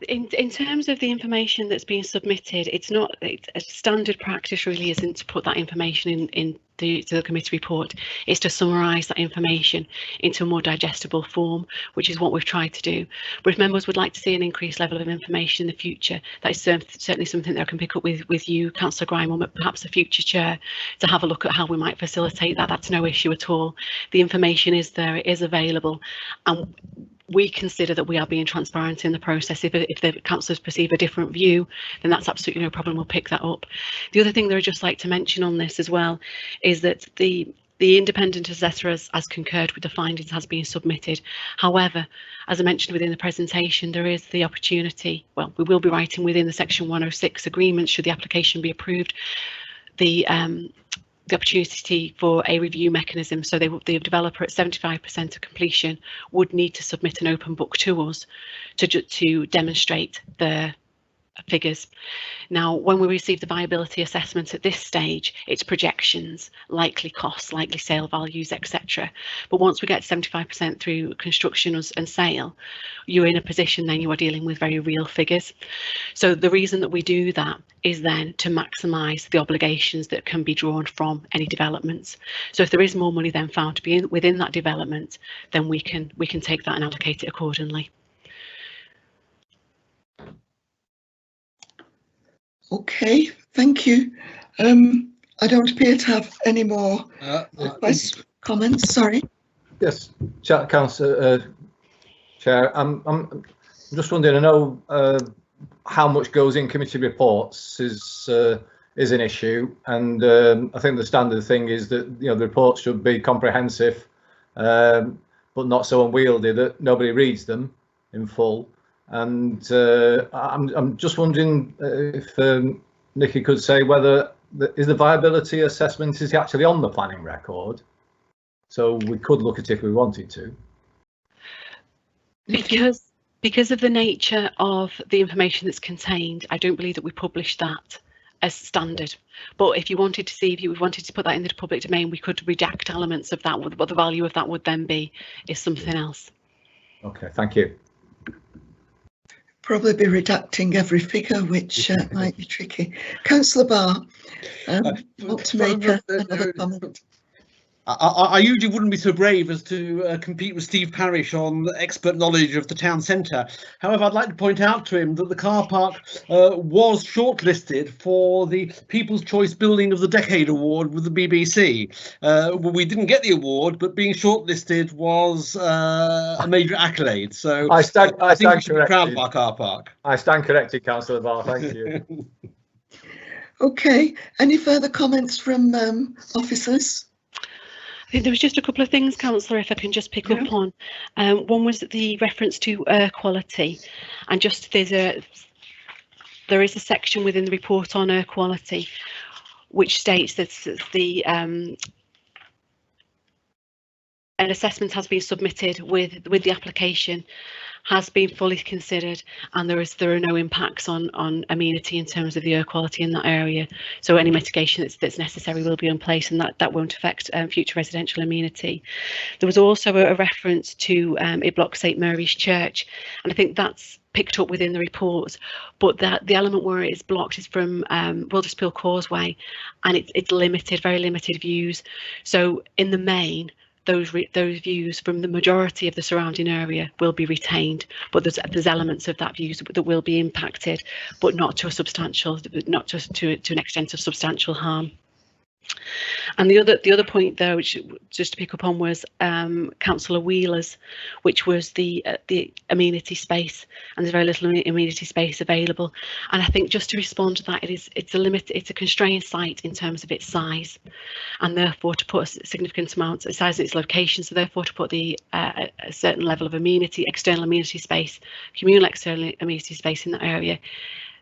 Speaker 13: In terms of the information that's being submitted, it's a standard practice really isn't to put that information into the committee report. It's to summarise that information into a more digestible form, which is what we've tried to do. But if members would like to see an increased level of information in the future, that is certainly something that I can pick up with you, Councillor Grime, or perhaps a future chair, to have a look at how we might facilitate that. That's no issue at all. The information is there, it is available, and we consider that we are being transparent in the process. If the councillors perceive a different view, then that's absolutely no problem. We'll pick that up. The other thing that I'd just like to mention on this as well is that the independent assessor has concurred with the findings, has been submitted. However, as I mentioned within the presentation, there is the opportunity, well, we will be writing within the section 106 agreement, should the application be approved, the opportunity for a review mechanism. So the developer at 75% of completion would need to submit an open book to us to demonstrate their figures. Now, when we receive the viability assessment at this stage, it's projections, likely costs, likely sale values, etc. But once we get 75% through construction and sale, you're in a position then you are dealing with very real figures. So the reason that we do that is then to maximise the obligations that can be drawn from any developments. So if there is more money then found to be within that development, then we can take that and allocate it accordingly.
Speaker 1: Okay, thank you. I don't appear to have any more requests, comments. Sorry.
Speaker 9: Yes, Councillor Chair. I'm just wondering. I know how much goes in committee reports is an issue, and I think the standard thing is that the reports should be comprehensive, but not so unwieldy that nobody reads them in full. And I'm just wondering if Nikki could say whether is the viability assessment is actually on the planning record, so we could look at it if we wanted to.
Speaker 13: Because of the nature of the information that's contained, I don't believe that we publish that as standard. But if you wanted to see, if you wanted to put that in the public domain, we could redact elements of that. What the value of that would then be is something else.
Speaker 9: Okay, thank you.
Speaker 1: Probably be redacting every figure, which might be tricky. Councillor Barr, want to make another comment?
Speaker 3: I usually wouldn't be so brave as to compete with Steve Parish on expert knowledge of the town centre. However, I'd like to point out to him that the car park was shortlisted for the People's Choice Building of the Decade Award with the BBC. We didn't get the award, but being shortlisted was a major accolade. So I think we should be proud of our car park.
Speaker 9: I stand corrected, Councillor Barr. Thank you.
Speaker 1: Okay. Any further comments from officers?
Speaker 13: I think there was just a couple of things, Councillor, if I can just pick up on. One was the reference to air quality, and just there is a section within the report on air quality which states that an assessment has been submitted with the application, has been fully considered, and there are no impacts on amenity in terms of the air quality in that area. So any mitigation that's necessary will be in place, and that won't affect future residential amenity. There was also a reference to it blocks St Mary's Church, and I think that's picked up within the report, but that the element where it is blocked is from Wilderspill Causeway, and it's limited, very limited views. So in the main, those views from the majority of the surrounding area will be retained, but there's elements of that views that will be impacted, but not to an extent of substantial harm. And the other point there, which just to pick up on, was Councillor Wheeler's, which was the amenity space, and there's very little amenity space available. And I think just to respond to that, it's a constrained site in terms of its size, and therefore to put a significant amount of size in its location. So therefore to put a certain level of amenity, external amenity space, communal external amenity space in that area,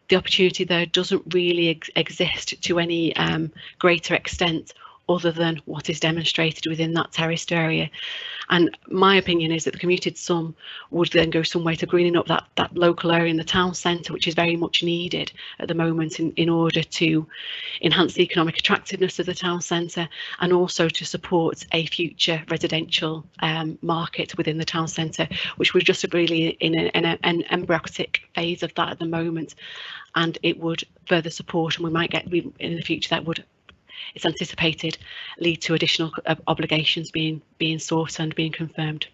Speaker 13: the opportunity there doesn't really exist to any greater extent other than what is demonstrated within that terraced area. And my opinion is that the commuted sum would then go some way to greening up that local area in the town centre, which is very much needed at the moment in order to enhance the economic attractiveness of the town centre, and also to support a future residential market within the town centre, which we're just really in an embryotic phase of that at the moment. And it would further support, and we might get in the future that would, it's anticipated, lead to additional obligations being sought and being confirmed.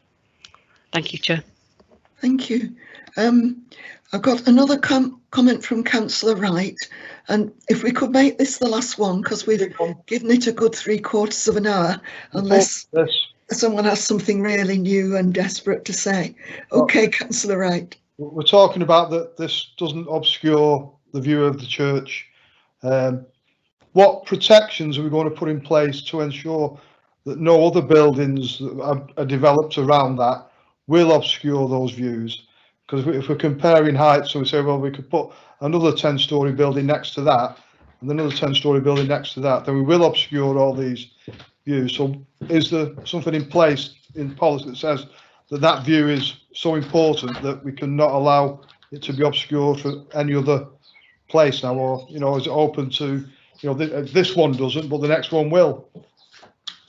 Speaker 13: Thank you, Chair.
Speaker 1: Thank you. I've got another comment from Councillor Wright, and if we could make this the last one, because we've given it a good 3/4 of an hour, unless someone has something really new and desperate to say. Okay, Councillor Wright.
Speaker 11: We're talking about that this doesn't obscure the view of the church. What protections are we going to put in place to ensure that no other buildings that are developed around that will obscure those views? Because if we're comparing heights, so we say, well, we could put another 10-storey building next to that and another 10-storey building next to that, then we will obscure all these views. So is there something in place in policy that says that view is so important that we cannot allow it to be obscured for any other place now, or is it open to this one doesn't, but the next one will,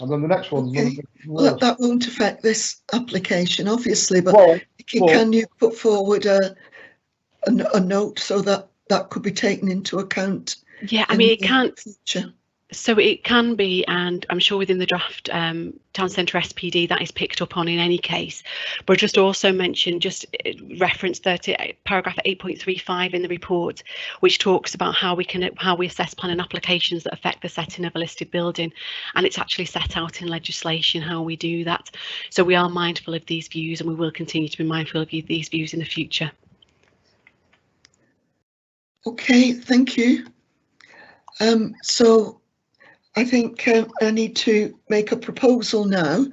Speaker 11: and then the next one?
Speaker 1: Okay. Well, that won't affect this application, obviously, but can you put forward a note so that that could be taken into account?
Speaker 13: Yeah, I mean, it can't.
Speaker 1: Future?
Speaker 13: So it can be, and I'm sure within the draft town centre SPD that is picked up on in any case. But just also mention, just reference paragraph 8.35 in the report, which talks about how we assess planning applications that affect the setting of a listed building, and it's actually set out in legislation how we do that. So we are mindful of these views, and we will continue to be mindful of these views in the future.
Speaker 1: Okay, thank you. So I think I need to make a proposal now.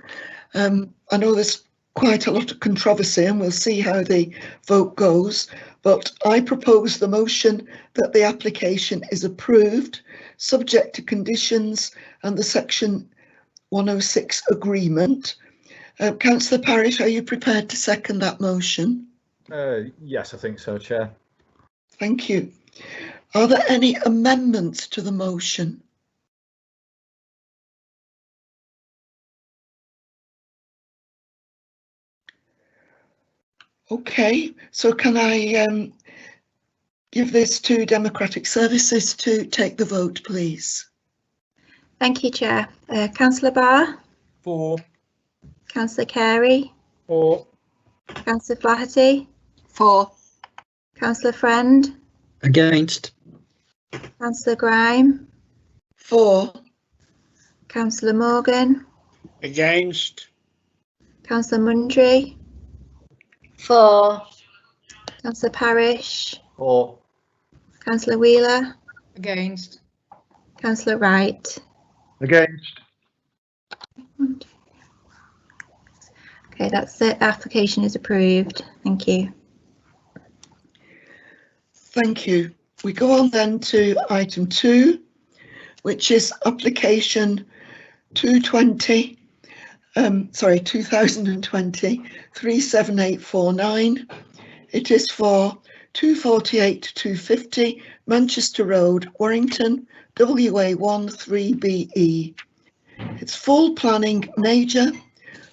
Speaker 1: I know there's quite a lot of controversy and we'll see how the vote goes, but I propose the motion that the application is approved, subject to conditions and the Section 106 agreement. Councillor Parish, are you prepared to second that motion?
Speaker 9: Yes, I think so, Chair.
Speaker 1: Thank you. Are there any amendments to the motion? Okay, so can I give this to Democratic Services to take the vote, please?
Speaker 2: Thank you, Chair. Councillor Barr?
Speaker 14: For.
Speaker 2: Councillor Carey?
Speaker 14: For.
Speaker 2: Councillor Flaherty?
Speaker 5: For.
Speaker 2: Councillor Friend?
Speaker 6: Against.
Speaker 2: Councillor Grime?
Speaker 1: For.
Speaker 2: Councillor Morgan?
Speaker 7: Against.
Speaker 2: Councillor Mundry?
Speaker 8: For.
Speaker 2: Councillor Parish?
Speaker 9: For.
Speaker 2: Councillor Wheeler?
Speaker 10: Against.
Speaker 2: Councillor Wright?
Speaker 11: Against.
Speaker 2: Okay, that's it. Application is approved. Thank you.
Speaker 1: Thank you. We go on then to item 2, which is application 2020 37849. It is for 248 250 Manchester Road, Warrington, WA1 3BE. It's full planning major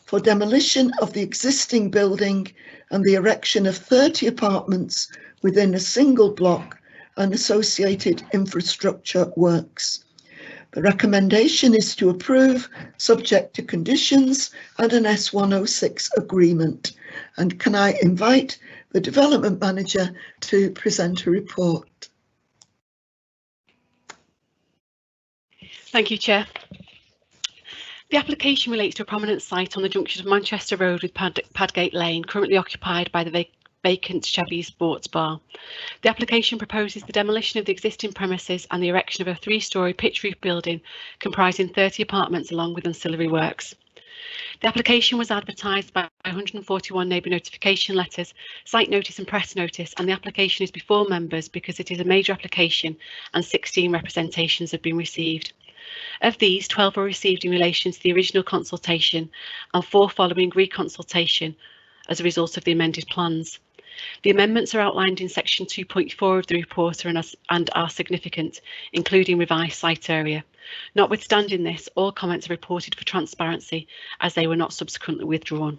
Speaker 1: for demolition of the existing building and the erection of 30 apartments within a single block and associated infrastructure works. The recommendation is to approve, subject to conditions and an S106 agreement. And can I invite the Development Manager to present a report?
Speaker 13: Thank you, Chair. The application relates to a prominent site on the junction of Manchester Road with Padgate Lane, currently occupied by the vacant Chevy Sports Bar. The application proposes the demolition of the existing premises and the erection of a 3-storey pitch roof building comprising 30 apartments along with ancillary works. The application was advertised by 141 neighbour notification letters, site notice and press notice, and the application is before members because it is a major application and 16 representations have been received. Of these, 12 were received in relation to the original consultation and 4 following reconsultation as a result of the amended plans. The amendments are outlined in section 2.4 of the report and are significant, including revised site area. Notwithstanding this, all comments are reported for transparency as they were not subsequently withdrawn.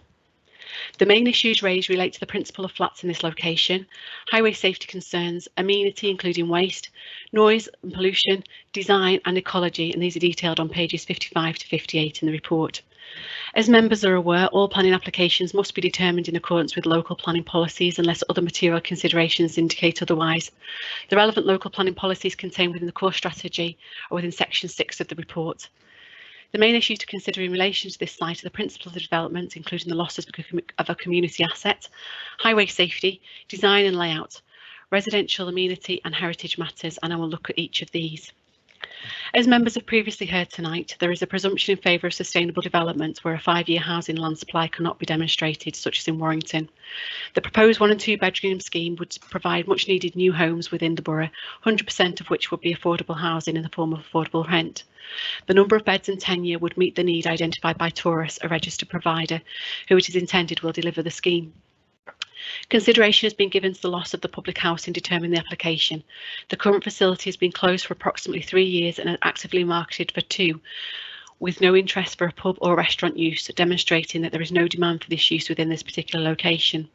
Speaker 13: The main issues raised relate to the principle of flats in this location, highway safety concerns, amenity including waste, noise and pollution, design and ecology, and these are detailed on pages 55 to 58 in the report. As members are aware, all planning applications must be determined in accordance with local planning policies unless other material considerations indicate otherwise. The relevant local planning policies contained within the core strategy are within section 6 of the report. The main issues to consider in relation to this site are the principles of the development, including the losses of a community asset, highway safety, design and layout, residential amenity and heritage matters, and I will look at each of these. As members have previously heard tonight, there is a presumption in favour of sustainable development where a 5-year housing land supply cannot be demonstrated, such as in Warrington. The proposed 1 and 2 bedroom scheme would provide much needed new homes within the borough, 100% of which would be affordable housing in the form of affordable rent. The number of beds and tenure would meet the need identified by Taurus, a registered provider, who it is intended will deliver the scheme. Consideration has been given to the loss of the public house in determining the application. The current facility has been closed for approximately 3 years and actively marketed for 2, with no interest for a pub or restaurant use, demonstrating that there is no demand for this use within this particular location.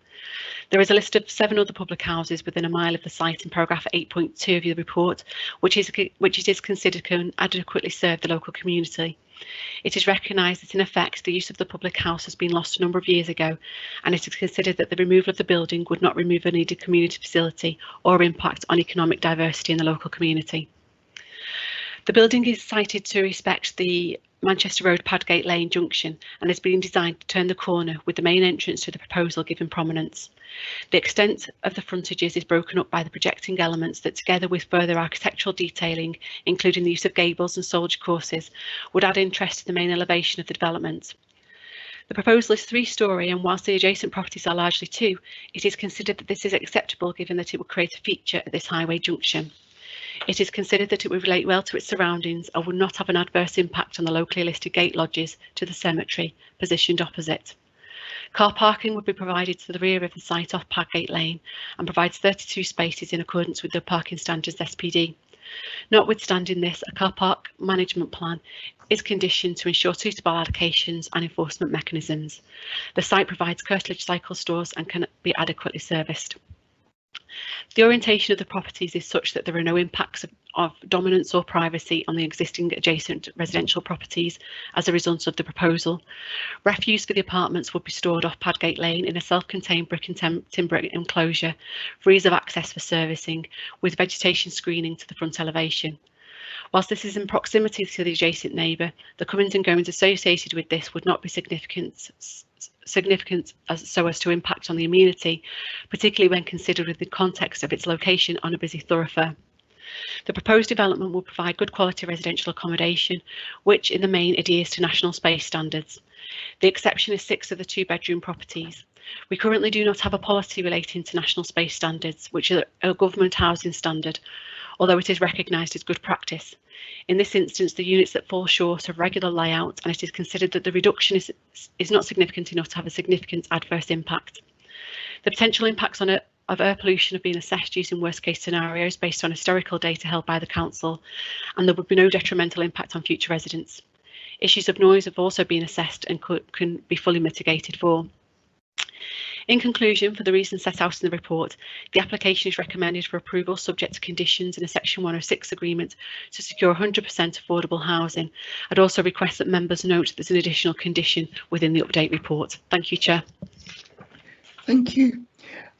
Speaker 13: There is a list of 7 other public houses within a mile of the site in paragraph 8.2 of the report, which it is considered can adequately serve the local community. It is recognised that in effect the use of the public house has been lost a number of years ago, and it is considered that the removal of the building would not remove a needed community facility or impact on economic diversity in the local community. The building is cited to respect the Manchester Road Padgate Lane junction and has been designed to turn the corner, with the main entrance to the proposal given prominence. The extent of the frontages is broken up by the projecting elements that, together with further architectural detailing, including the use of gables and soldier courses, would add interest to the main elevation of the development. The proposal is 3-storey, and whilst the adjacent properties are largely 2, it is considered that this is acceptable given that it would create a feature at this highway junction. It is considered that it would relate well to its surroundings and would not have an adverse impact on the locally listed gate lodges to the cemetery positioned opposite. Car parking would be provided to the rear of the site off Padgate Lane and provides 32 spaces in accordance with the parking standards SPD. Notwithstanding this, a car park management plan is conditioned to ensure suitable allocations and enforcement mechanisms. The site provides curtilage cycle stores and can be adequately serviced. The orientation of the properties is such that there are no impacts of dominance or privacy on the existing adjacent residential properties as a result of the proposal. Refuse for the apartments would be stored off Padgate Lane in a self-contained brick and timber enclosure for ease of access for servicing, with vegetation screening to the front elevation. Whilst this is in proximity to the adjacent neighbour, the comings and goings associated with this would not be significant so as to impact on the amenity, particularly when considered with the context of its location on a busy thoroughfare. The proposed development will provide good quality residential accommodation, which in the main adheres to national space standards. The exception is 6 of the 2-bedroom properties. We currently do not have a policy relating to national space standards, which are a government housing standard, although it is recognised as good practice. In this instance, the units that fall short of regular layout, and it is considered that the reduction is not significant enough to have a significant adverse impact. The potential impacts of air pollution have been assessed using worst case scenarios based on historical data held by the council, and there would be no detrimental impact on future residents. Issues of noise have also been assessed and can be fully mitigated for. In conclusion, for the reasons set out in the report, the application is recommended for approval subject to conditions in a Section 106 agreement to secure 100% affordable housing. I'd also request that members note there's an additional condition within the update report. Thank you, Chair.
Speaker 1: Thank you.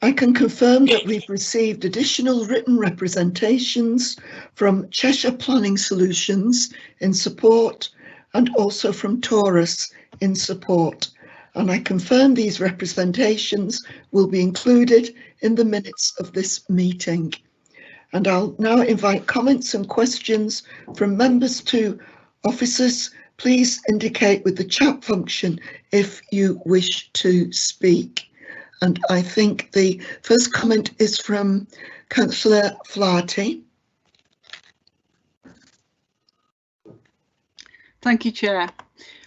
Speaker 1: I can confirm that we've received additional written representations from Cheshire Planning Solutions in support and also from Taurus in support. And I confirm these representations will be included in the minutes of this meeting. And I'll now invite comments and questions from members to officers. Please indicate with the chat function if you wish to speak. And I think the first comment is from Councillor Flaherty.
Speaker 5: Thank you, Chair.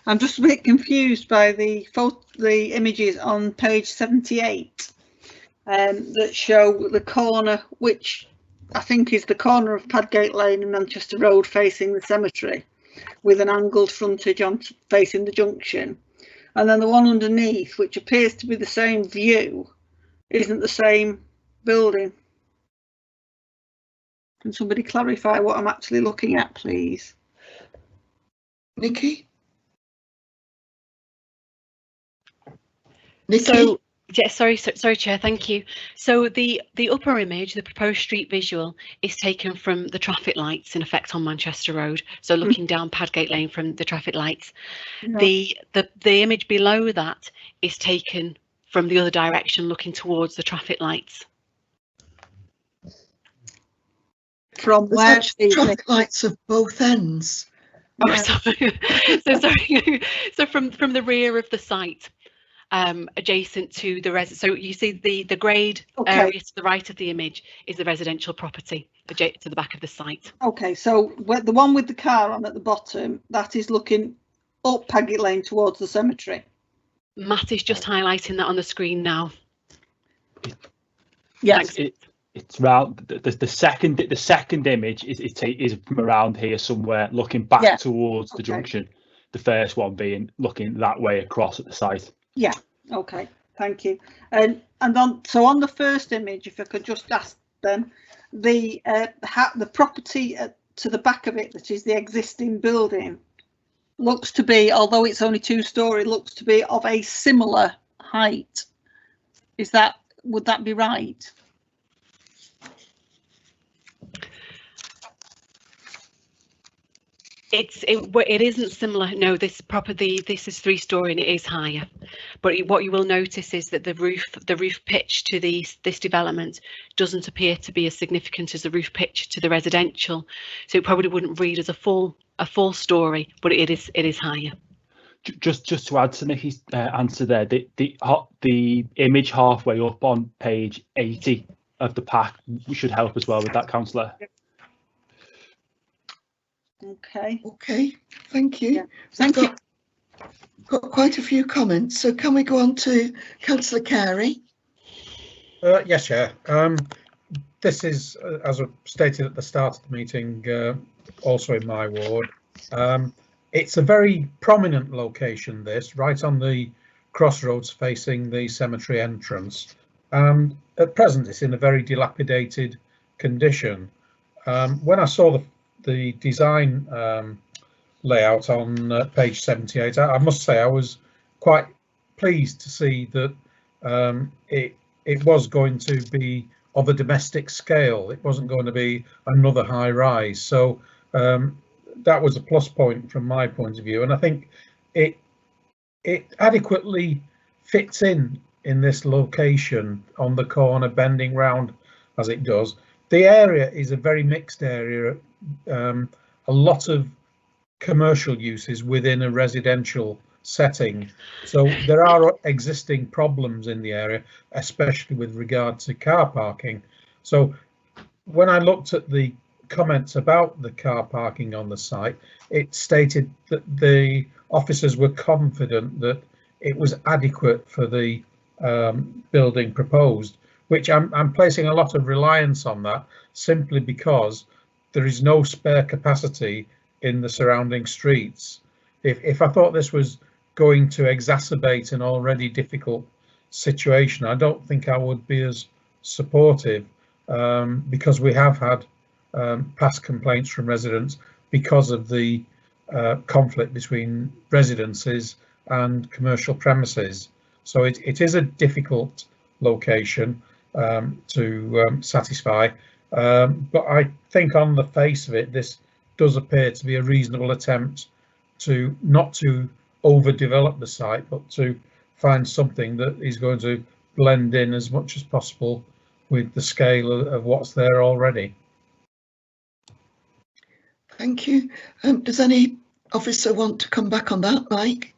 Speaker 5: I'm just a bit confused by the images on page 78 that show the corner, which I think is the corner of Padgate Lane and Manchester Road facing the cemetery, with an angled frontage on facing the junction. And then the one underneath, which appears to be the same view, isn't the same building. Can somebody clarify what I'm actually looking at, please?
Speaker 1: Nikki?
Speaker 13: So, yeah, sorry, Chair, thank you. So the upper image, the proposed street visual, is taken from the traffic lights in effect on Manchester Road. So looking down Padgate Lane from the traffic lights. No. The image below that is taken from the other direction, looking towards the traffic lights.
Speaker 5: From where?
Speaker 1: Traffic lights of both ends.
Speaker 13: Oh, sorry. So from the rear of the site. Adjacent to the so you see the greyed area to the right of the image is the residential property to the back of the site.
Speaker 5: Okay, so the one with the car on at the bottom, that is looking up Padgate Lane towards the cemetery.
Speaker 13: Matt is just highlighting that on the screen now.
Speaker 5: Yes.
Speaker 14: It's round. The second image is from around here somewhere, looking back towards the junction. The first one being looking that way across at the site.
Speaker 5: Yeah. Okay. Thank you. And on the first image, if I could just ask then, the property to the back of it, that is the existing building, looks to be, although it's only 2-storey, looks to be of a similar height. Would that be right?
Speaker 13: It isn't similar. No, this is 3-storey and it is higher. But what you will notice is that the roof pitch to this development doesn't appear to be as significant as the roof pitch to the residential. So it probably wouldn't read as a full story, but it is higher.
Speaker 14: Just to add to Nikki's answer there, the image halfway up on page 80 of the pack should help as well with that, councillor.
Speaker 5: Okay,
Speaker 1: thank you.
Speaker 5: Yeah. Thank you.
Speaker 1: Got quite a few comments, so can we go on to Councillor Carey?
Speaker 4: Yes, Chair. This is, as I stated at the start of the meeting, also in my ward. It's a very prominent location, this, right on the crossroads facing the cemetery entrance. And at present, it's in a very dilapidated condition. When I saw the design layout on page 78, I must say I was quite pleased to see that it was going to be of a domestic scale. It wasn't going to be another high rise. So that was a plus point from my point of view, and I think it adequately fits in this location on the corner, bending round as it does. The area is a very mixed area, a lot of commercial uses within a residential setting. So there are existing problems in the area, especially with regard to car parking. So when I looked at the comments about the car parking on the site, it stated that the officers were confident that it was adequate for the building proposed, which I'm placing a lot of reliance on that, simply because there is no spare capacity in the surrounding streets. If I thought this was going to exacerbate an already difficult situation, I don't think I would be as supportive, because we have had past complaints from residents because of the conflict between residences and commercial premises. So it is a difficult location to satisfy, but I think on the face of it, this does appear to be a reasonable attempt to not to overdevelop the site, but to find something that is going to blend in as much as possible with the scale of what's there already.
Speaker 1: Thank you. Does any officer want to come back on that, Mike?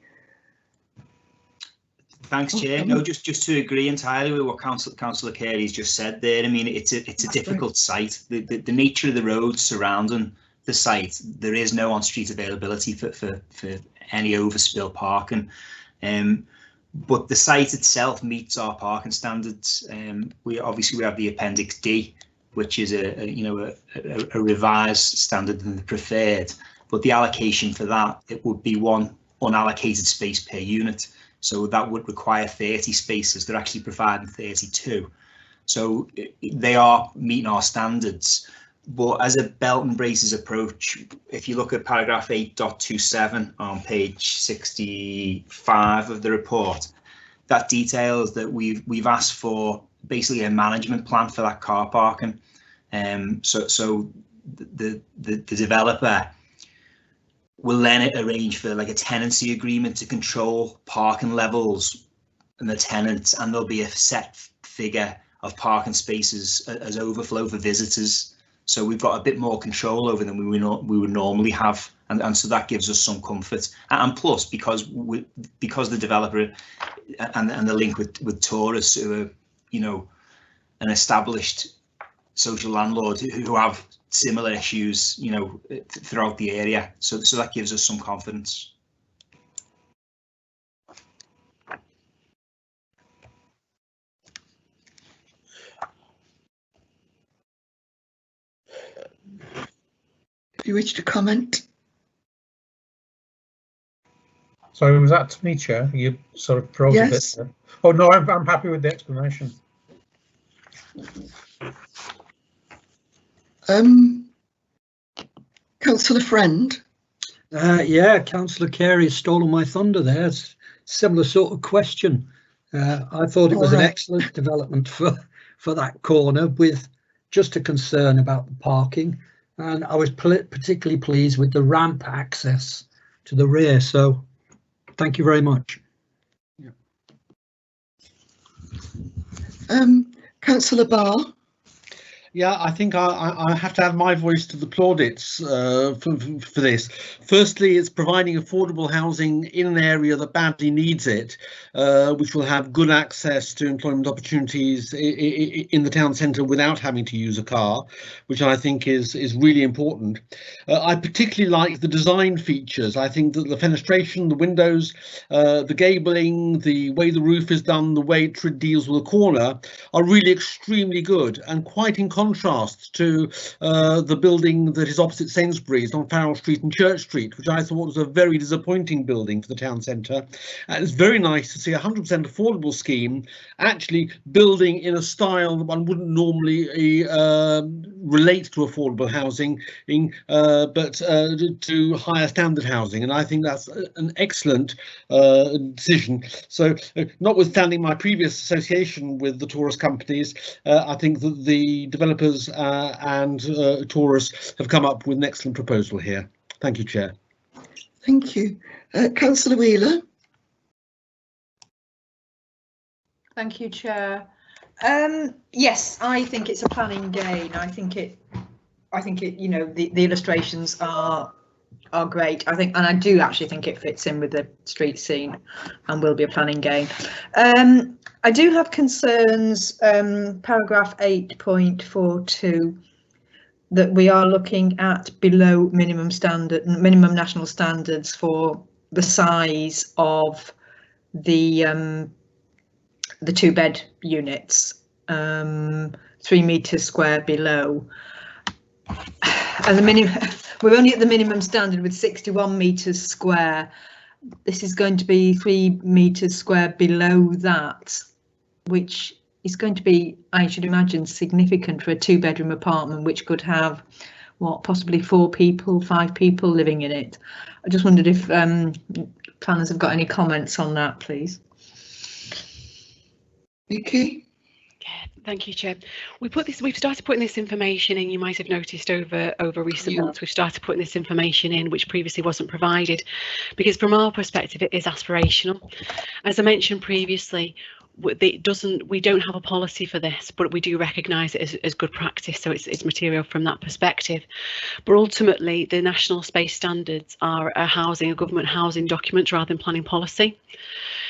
Speaker 16: Thanks, Chair. No, just to agree entirely with what Councillor Carey's just said there. I mean, it's a difficult site. The nature of the roads surrounding the site, there is no on-street availability for any overspill parking. But the site itself meets our parking standards. We have the Appendix D, which is a revised standard than the preferred. But the allocation for that, it would be one unallocated space per unit. So that would require 30 spaces. They're actually providing 32. So they are meeting our standards. But as a belt and braces approach, if you look at paragraph 8.27 on page 65 of the report, that details that we've asked for basically a management plan for that car parking. So the developer will then arrange for like a tenancy agreement to control parking levels and the tenants, and there'll be a set figure of parking spaces as overflow for visitors. So we've got a bit more control over them we would normally have, and so that gives us some comfort. And plus, because the developer and the link with tourists, who are, an established social landlord who have similar issues, throughout the area. So that gives us some confidence.
Speaker 1: Do you wish to comment?
Speaker 4: So was that to me, Chair? You sort of froze
Speaker 1: Yes.
Speaker 4: a bit. Oh no, I'm happy with the explanation.
Speaker 1: Councillor Friend.
Speaker 6: Yeah, Councillor Carey has stolen my thunder there. It's similar sort of question. I thought it was an excellent development for that corner, with just a concern about the parking, and I was particularly pleased with the ramp access to the rear. So thank you very much.
Speaker 1: Councillor Barr.
Speaker 3: Yeah, I think I have to add my voice to the plaudits for this. Firstly, it's providing affordable housing in an area that badly needs it, which will have good access to employment opportunities in the town centre without having to use a car, which I think is really important. I particularly like the design features. I think that the fenestration, the windows, the gabling, the way the roof is done, the way it deals with the corner are really extremely good, and quite in contrast to the building that is opposite Sainsbury's on Farrell Street and Church Street, which I thought was a very disappointing building for the town centre. And it's very nice to see a 100% affordable scheme actually building in a style that one wouldn't normally relate to affordable housing, but to higher standard housing. And I think that's an excellent decision. So notwithstanding my previous association with the tourist companies, I think that the developers and tourists have come up with an excellent proposal here. Thank you, Chair.
Speaker 1: Thank you. Councillor Wheeler.
Speaker 10: Thank you, Chair. Yes, I think it's a planning gain. I think it, you know, the illustrations are great. I think, and I do actually think it fits in with the street scene and will be a planning gain. I do have concerns, paragraph 8.42, that we are looking at below minimum national standards for the size of the 2-bed units, 3 metres square below. And the minimum, we're only at the minimum standard with 61 metres square. This is going to be 3 metres square below that, which is going to be, I should imagine, significant for a 2-bedroom apartment, which could have, what, possibly 4 people, 5 people living in it. I just wondered if planners have got any comments on that, please.
Speaker 1: Vicky.
Speaker 13: Thank you, Chair. We've started putting this information in. You might have noticed over recent months, we've started putting this information in, which previously wasn't provided, because from our perspective, it is aspirational. As I mentioned previously, we don't have a policy for this, but we do recognise it as good practice, so it's material from that perspective. But ultimately, the national space standards are a government housing document rather than planning policy.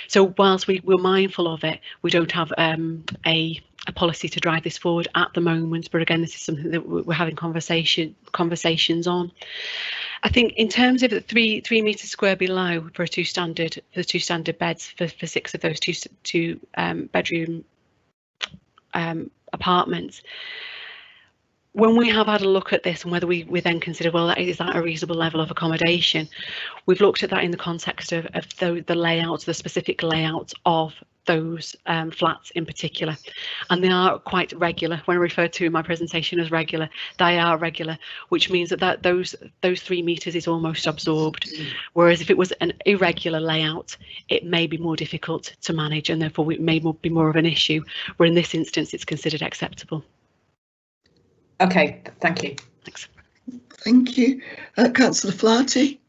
Speaker 13: So whilst we're mindful of it, we don't have a policy to drive this forward at the moment. But again, this is something that we're having conversations on. I think in terms of the 3 metres square below for two standard beds for 6 of those two bedroom apartments. When we have had a look at this and whether we then consider, well, is that a reasonable level of accommodation, we've looked at that in the context of the layouts, the specific layouts of those flats in particular, and they are quite regular. When I refer to in my presentation as regular, they are regular, which means that those 3 metres is almost absorbed, whereas if it was an irregular layout, it may be more difficult to manage, and therefore it may be more of an issue, where in this instance it's considered acceptable.
Speaker 10: Okay, thank you.
Speaker 13: Thanks.
Speaker 1: Thank you. Councillor Flaherty.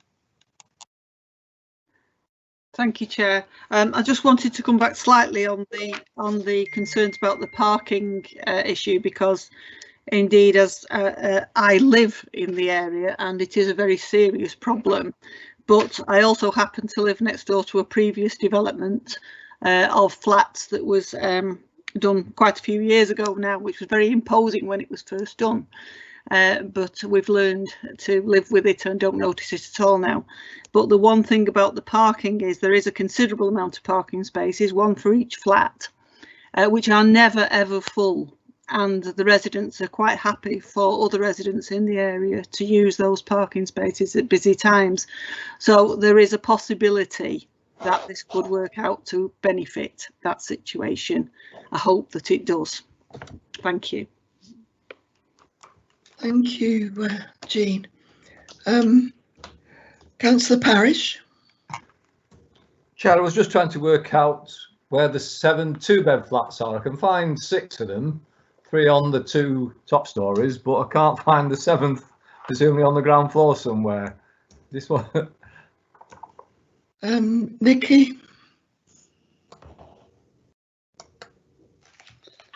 Speaker 5: Thank you, Chair. I just wanted to come back slightly on the concerns about the parking issue, because indeed, as I live in the area and it is a very serious problem, but I also happen to live next door to a previous development of flats that was done quite a few years ago now, which was very imposing when it was first done. But we've learned to live with it and don't notice it at all now. But the one thing about the parking is there is a considerable amount of parking spaces, one for each flat, which are never ever full. and the residents are quite happy for other residents in the area to use those parking spaces at busy times. So there is a possibility that this could work out to benefit that situation. I hope that it does. Thank you.
Speaker 1: Thank you, Jean. Councillor Parish.
Speaker 9: Chair, I was just trying to work out where the 7 two-bed flats are. I can find 6 of them, 3 on the 2 top stories, but I can't find the 7th, presumably on the ground floor somewhere. This one.
Speaker 1: Nikki.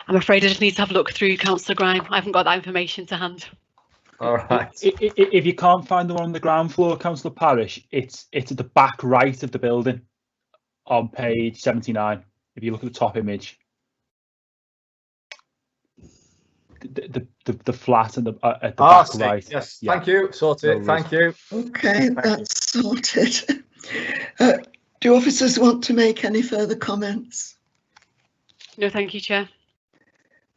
Speaker 13: I'm afraid I just need to have a look through, Councillor Grime. I haven't got that information to hand.
Speaker 9: All right.
Speaker 14: If you can't find the one on the ground floor, Councillor Parish, it's at the back right of the building on page 79. If you look at the top image, the flat at the back right.
Speaker 9: Yes,
Speaker 14: yeah.
Speaker 9: Thank you. Sorted. Thank you.
Speaker 1: Okay, that's sorted. Do officers want to make any further comments?
Speaker 13: No, thank you, Chair.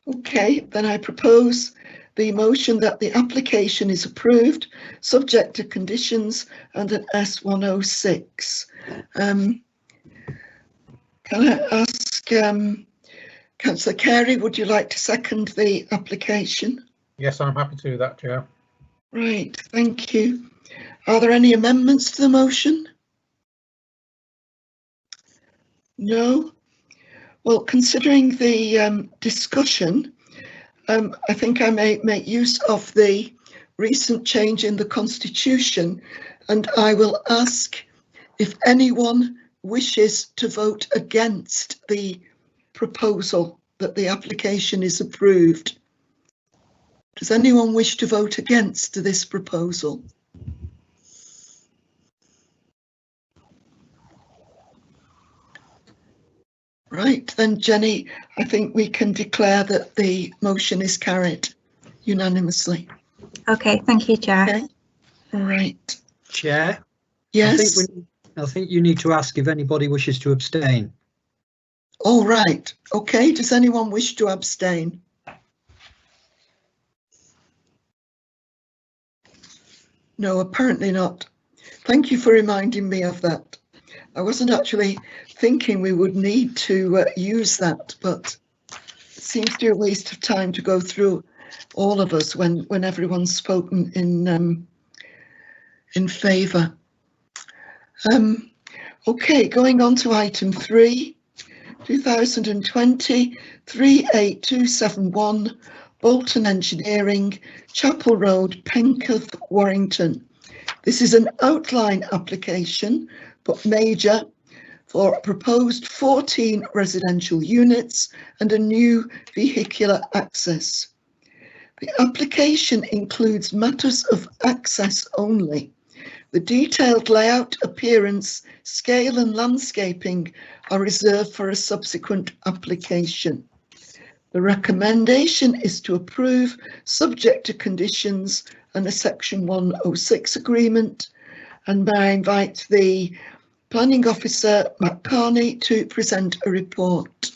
Speaker 1: Okay, then I propose the motion that the application is approved, subject to conditions and an S106. Can I ask Councillor Carey, would you like to second the application?
Speaker 4: Yes, I'm happy to do that, Chair.
Speaker 1: Right, thank you. Are there any amendments to the motion? No? Well, considering the discussion, I think I may make use of the recent change in the Constitution, and I will ask if anyone wishes to vote against the proposal that the application is approved. Does anyone wish to vote against this proposal? Right, then Jenny, I think we can declare that the motion is carried unanimously.
Speaker 2: Okay, thank you, Chair.
Speaker 1: Okay. All right.
Speaker 6: Chair?
Speaker 1: Yes.
Speaker 6: I think you need to ask if anybody wishes to abstain.
Speaker 1: All right. Okay, does anyone wish to abstain? No, apparently not. Thank you for reminding me of that. I wasn't actually thinking we would need to use that, but it seems to be a waste of time to go through all of us when everyone's spoken in favour. Okay, going on to item 3, 2020 38271 Bolton Engineering, Chapel Road, Penketh, Warrington. This is an outline application, but major, for a proposed 14 residential units and a new vehicular access. The application includes matters of access only. The detailed layout, appearance, scale and landscaping are reserved for a subsequent application. The recommendation is to approve, subject to conditions and a Section 106 agreement. And may I invite the Planning Officer, Matt Carney, to present a report.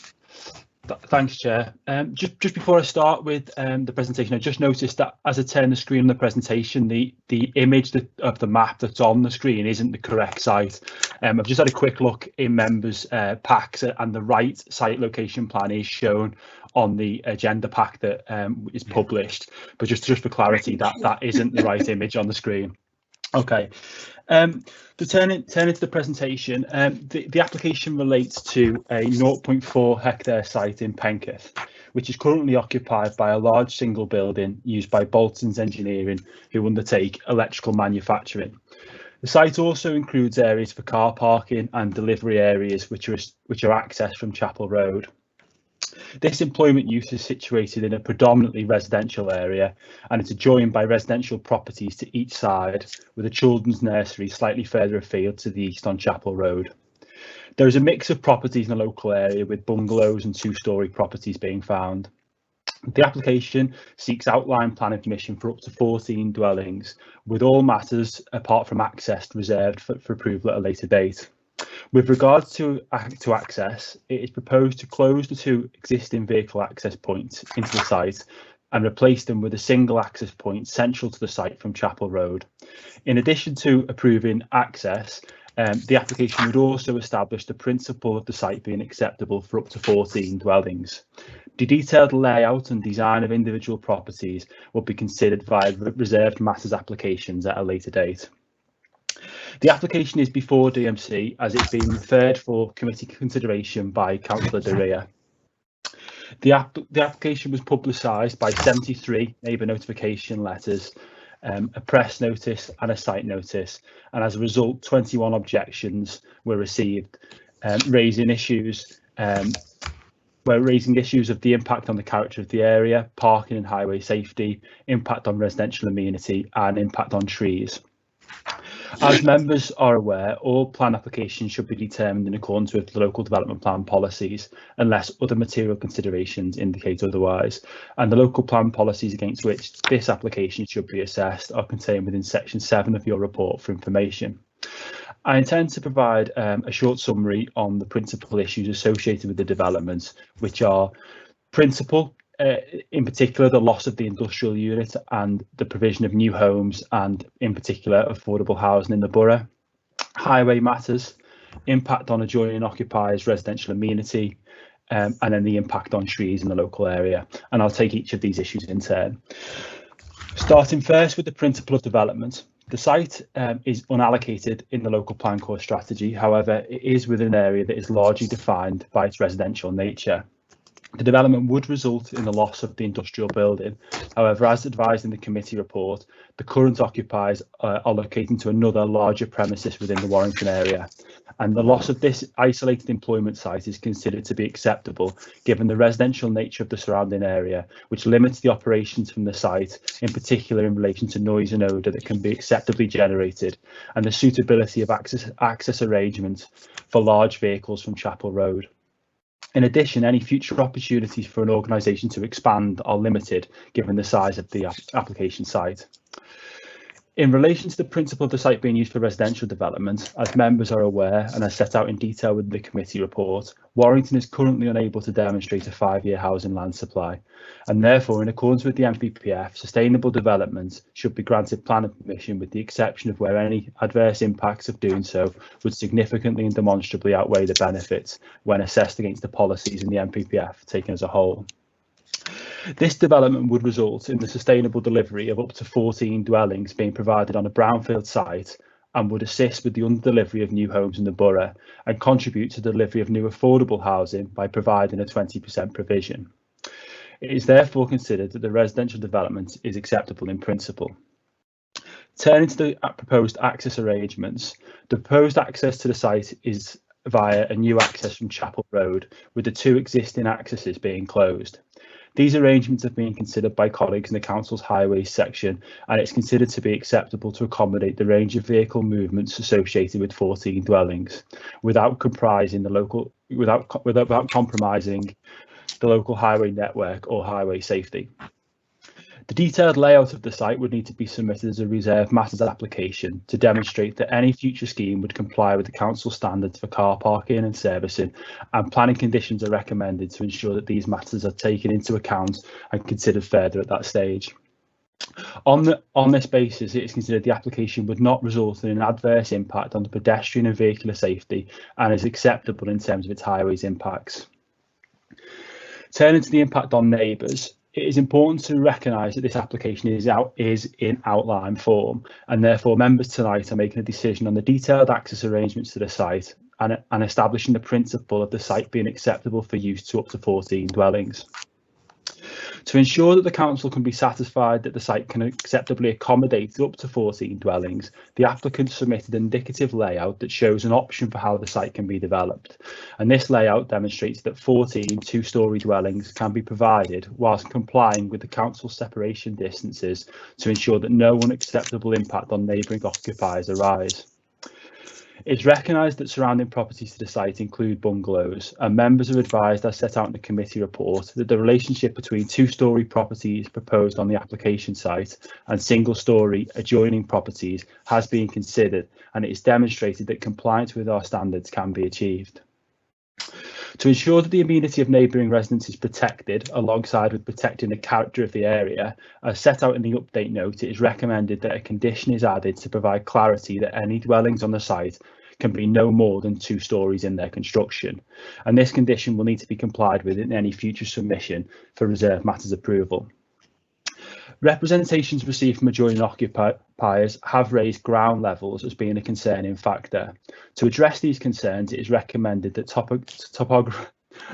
Speaker 14: Thanks, Chair. Just before I start with the presentation, I just noticed that as I turn the screen on the presentation, the image of the map that's on the screen isn't the correct site. I've just had a quick look in members' packs, and the right site location plan is shown on the agenda pack that is published. But just for clarity, that isn't the right image on the screen. Okay. To turn into the presentation, the application relates to a 0.4 hectare site in Penketh, which is currently occupied by a large single building used by Bolton's Engineering, who undertake electrical manufacturing. The site also includes areas for car parking and delivery areas which are accessed from Chapel Road. This employment use is situated in a predominantly residential area, and it's adjoined by residential properties to each side, with a children's nursery slightly further afield to the east on Chapel Road. There is a mix of properties in the local area, with bungalows and two-storey properties being found. The application seeks outline planning permission for up to 14 dwellings, with all matters apart from access reserved for approval at a later date. With regards to access, it is proposed to close the 2 existing vehicle access points into the site and replace them with a single access point central to the site from Chapel Road. In addition to approving access, the application would also establish the principle of the site being acceptable for up to 14 dwellings. The detailed layout and design of individual properties will be considered via reserved matters applications at a later date. The application is before DMC as it's been referred for committee consideration by Councillor De Rea. The application was publicised by 73 neighbour notification letters, a press notice and a site notice, and as a result 21 objections were received, raising issues of the impact on the character of the area, parking and highway safety, impact on residential amenity and impact on trees. As members are aware, all plan applications should be determined in accordance with the local development plan policies unless other material considerations indicate otherwise, and the local plan policies against which this application should be assessed are contained within section 7 of your report for information. I intend to provide a short summary on the principal issues associated with the development, which are principal, in particular the loss of the industrial unit and the provision of new homes and in particular affordable housing in the borough, highway matters, impact on adjoining occupiers, residential amenity, and then the impact on trees in the local area. And I'll take each of these issues in turn. Starting first with the principle of development. The site is unallocated in the local plan core strategy. However, it is within an area that is largely defined by its residential nature. The development would result in the loss of the industrial building. However, as advised in the committee report, the current occupiers are locating to another larger premises within the Warrington area, and the loss of this isolated employment site is considered to be acceptable given the residential nature of the surrounding area, which limits the operations from the site, in particular in relation to noise and odour that can be acceptably generated, and the suitability of access arrangements for large vehicles from Chapel Road. In addition, any future opportunities for an organisation to expand are limited given the size of the application site. In relation to the principle of the site being used for residential development, as members are aware and as set out in detail with the committee report, Warrington is currently unable to demonstrate a 5-year housing land supply, and therefore in accordance with the NPPF, sustainable development should be granted planning permission with the exception of where any adverse impacts of doing so would significantly and demonstrably outweigh the benefits when assessed against the policies in the NPPF taken as a whole. This development would result in the sustainable delivery of up to 14 dwellings being provided on a brownfield site and would assist with the under-delivery of new homes in the borough and contribute to the delivery of new affordable housing by providing a 20% provision. It is therefore considered that the residential development is acceptable in principle. Turning to the proposed access arrangements, the proposed access to the site is via a new access from Chapel Road, with the 2 existing accesses being closed. These arrangements have been considered by colleagues in the council's highways section, and it's considered to be acceptable to accommodate the range of vehicle movements associated with 14 dwellings, without compromising the local highway network or highway safety. The detailed layout of the site would need to be submitted as a reserved matters application to demonstrate that any future scheme would comply with the council standards for car parking and servicing, and planning conditions are recommended to ensure that these matters are taken into account and considered further at that stage. On this basis, it is considered the application would not result in an adverse impact on the pedestrian and vehicular safety and is acceptable in terms of its highways impacts. Turning to the impact on neighbours, it is important to recognise that this application is in outline form, and therefore members tonight are making a decision on the detailed access arrangements to the site and establishing the principle of the site being acceptable for use to up to 14 dwellings. To ensure that the council can be satisfied that the site can acceptably accommodate up to 14 dwellings, the applicant submitted an indicative layout that shows an option for how the site can be developed. And this layout demonstrates that 14 2-storey dwellings can be provided whilst complying with the council's separation distances to ensure that no unacceptable impact on neighbouring occupiers arise. It's recognised that surrounding properties to the site include bungalows, and members are advised, as set out in the committee report, that the relationship between two-storey properties proposed on the application site and single-storey adjoining properties has been considered, and it is demonstrated that compliance with our standards can be achieved. To ensure that the amenity of neighbouring residents is protected, alongside with protecting the character of the area, as set out in the update note, it is recommended that a condition is added to provide clarity that any dwellings on the site can be no more than 2 storeys in their construction, and this condition will need to be complied with in any future submission for reserved matters approval. Representations received from adjoining occupiers have raised ground levels as being a concerning factor. To address these concerns, it is recommended that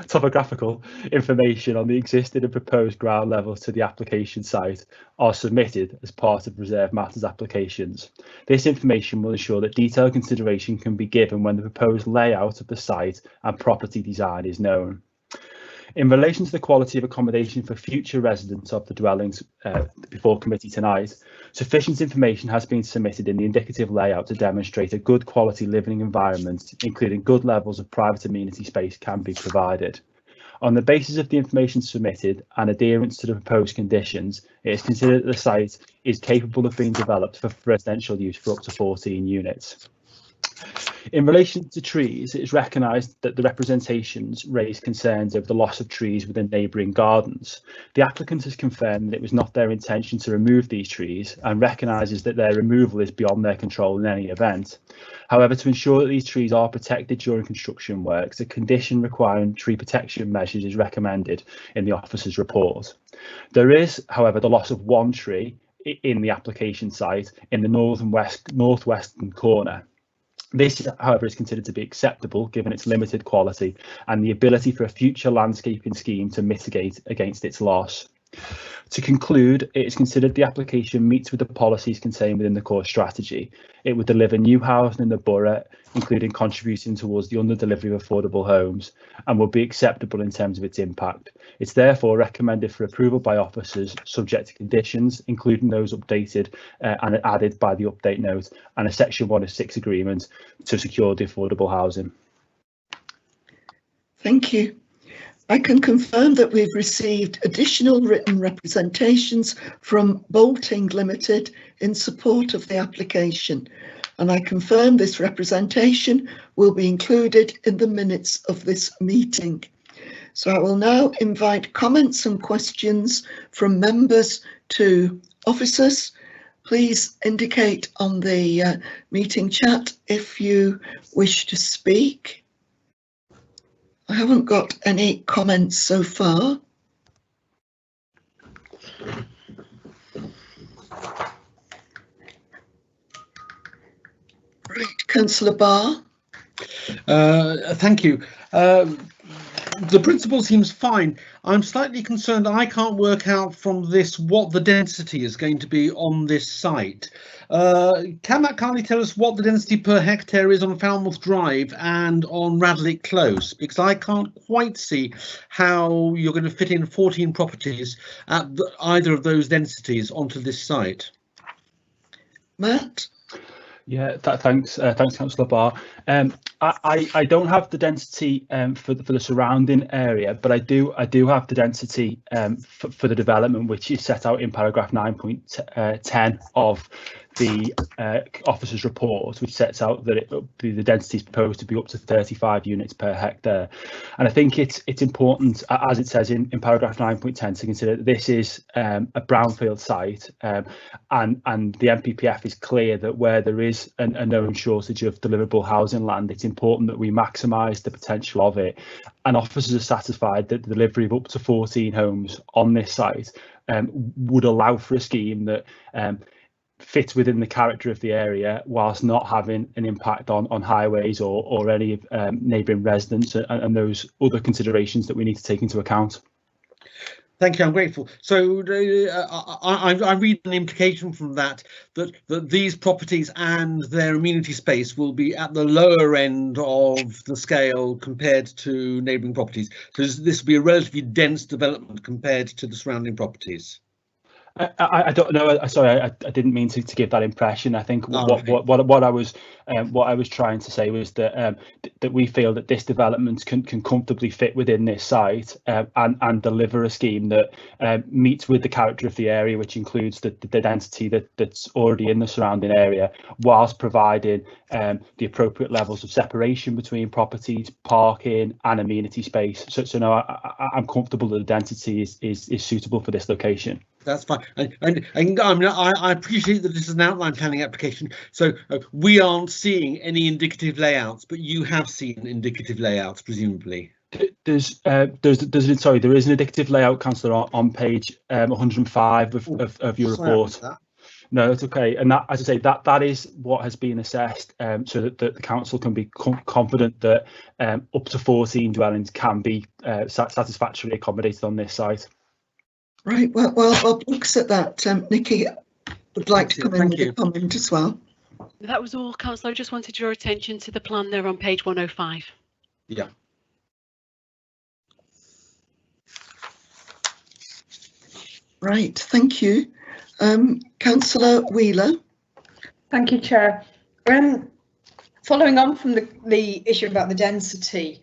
Speaker 14: topographical information on the existing and proposed ground levels to the application site are submitted as part of reserved matters applications. This information will ensure that detailed consideration can be given when the proposed layout of the site and property design is known. In relation to the quality of accommodation for future residents of the dwellings before committee tonight, sufficient information has been submitted in the indicative layout to demonstrate a good quality living environment, including good levels of private amenity space, can be provided. On the basis of the information submitted and adherence to the proposed conditions, it is considered that the site is capable of being developed for residential use for up to 14 units. In relation to trees, it is recognised that the representations raise concerns over the loss of trees within neighbouring gardens. The applicant has confirmed that it was not their intention to remove these trees and recognises that their removal is beyond their control in any event. However, to ensure that these trees are protected during construction works, a condition requiring tree protection measures is recommended in the officer's report. There is, however, the loss of 1 tree in the application site in the northwestern corner. This, however, is considered to be acceptable given its limited quality and the ability for a future landscaping scheme to mitigate against its loss. To conclude, it is considered the application meets with the policies contained within the core strategy. It would deliver new housing in the borough, including contributing towards the under-delivery of affordable homes, and will be acceptable in terms of its impact. It's therefore recommended for approval by officers, subject to conditions, including those updated and added by the update note, and a Section 1 of 6 agreement to secure the affordable housing.
Speaker 1: Thank you. I can confirm that we've received additional written representations from Bolting Limited in support of the application, and I confirm this representation will be included in the minutes of this meeting. So I will now invite comments and questions from members to officers. Please indicate on the meeting chat if you wish to speak. I haven't got any comments so far. Right, Councillor Barr.
Speaker 3: Thank you. The principle seems fine. I'm slightly concerned I can't work out from this what the density is going to be on this site. Can Matt kindly tell us what the density per hectare is on Falmouth Drive and on Radley Close? Because I can't quite see how you're going to fit in 14 properties at either of those densities onto this site.
Speaker 1: Matt?
Speaker 14: Yeah, thanks, Councillor Barr. I don't have the density for the surrounding area, but I do have the density for the development, which is set out in paragraph 9.10 of the officer's report, which sets out that the density is proposed to be up to 35 units per hectare. And I think it's important, as it says in paragraph 9.10, to consider that this is a brownfield site, and the NPPF is clear that where there is a known shortage of deliverable housing land, it's important that we maximise the potential of it. And officers are satisfied that the delivery of up to 14 homes on this site would allow for a scheme that fits within the character of the area whilst not having an impact on highways or any neighbouring residents and those other considerations that we need to take into account.
Speaker 3: Thank you, I'm grateful. So I read an implication from that these properties and their amenity space will be at the lower end of the scale compared to neighbouring properties. So this will be a relatively dense development compared to the surrounding properties.
Speaker 14: I don't know. Sorry, I didn't mean to give that impression. I think what I was trying to say was that that we feel that this development can comfortably fit within this site and deliver a scheme that meets with the character of the area, which includes the density that's already in the surrounding area, whilst providing the appropriate levels of separation between properties, parking, and amenity space. So no, I'm comfortable that the density is suitable for this location.
Speaker 3: That's fine, and I appreciate that this is an outline planning application, so we aren't seeing any indicative layouts, but you have seen indicative layouts, presumably.
Speaker 14: There is an indicative layout, Councillor, on page 105 of your report. No, that's okay, and that, as I say, that is what has been assessed, so that the council can be confident that up to 14 dwellings can be satisfactorily accommodated on this site.
Speaker 1: Right, well, Bob looks at that. Nikki would like to come in with a comment as well.
Speaker 13: That was all, Councillor. I just wanted your attention to the plan there on page 105.
Speaker 3: Yeah.
Speaker 1: Right, thank you. Councillor Wheeler.
Speaker 10: Thank you, Chair. Following on from the issue about the density,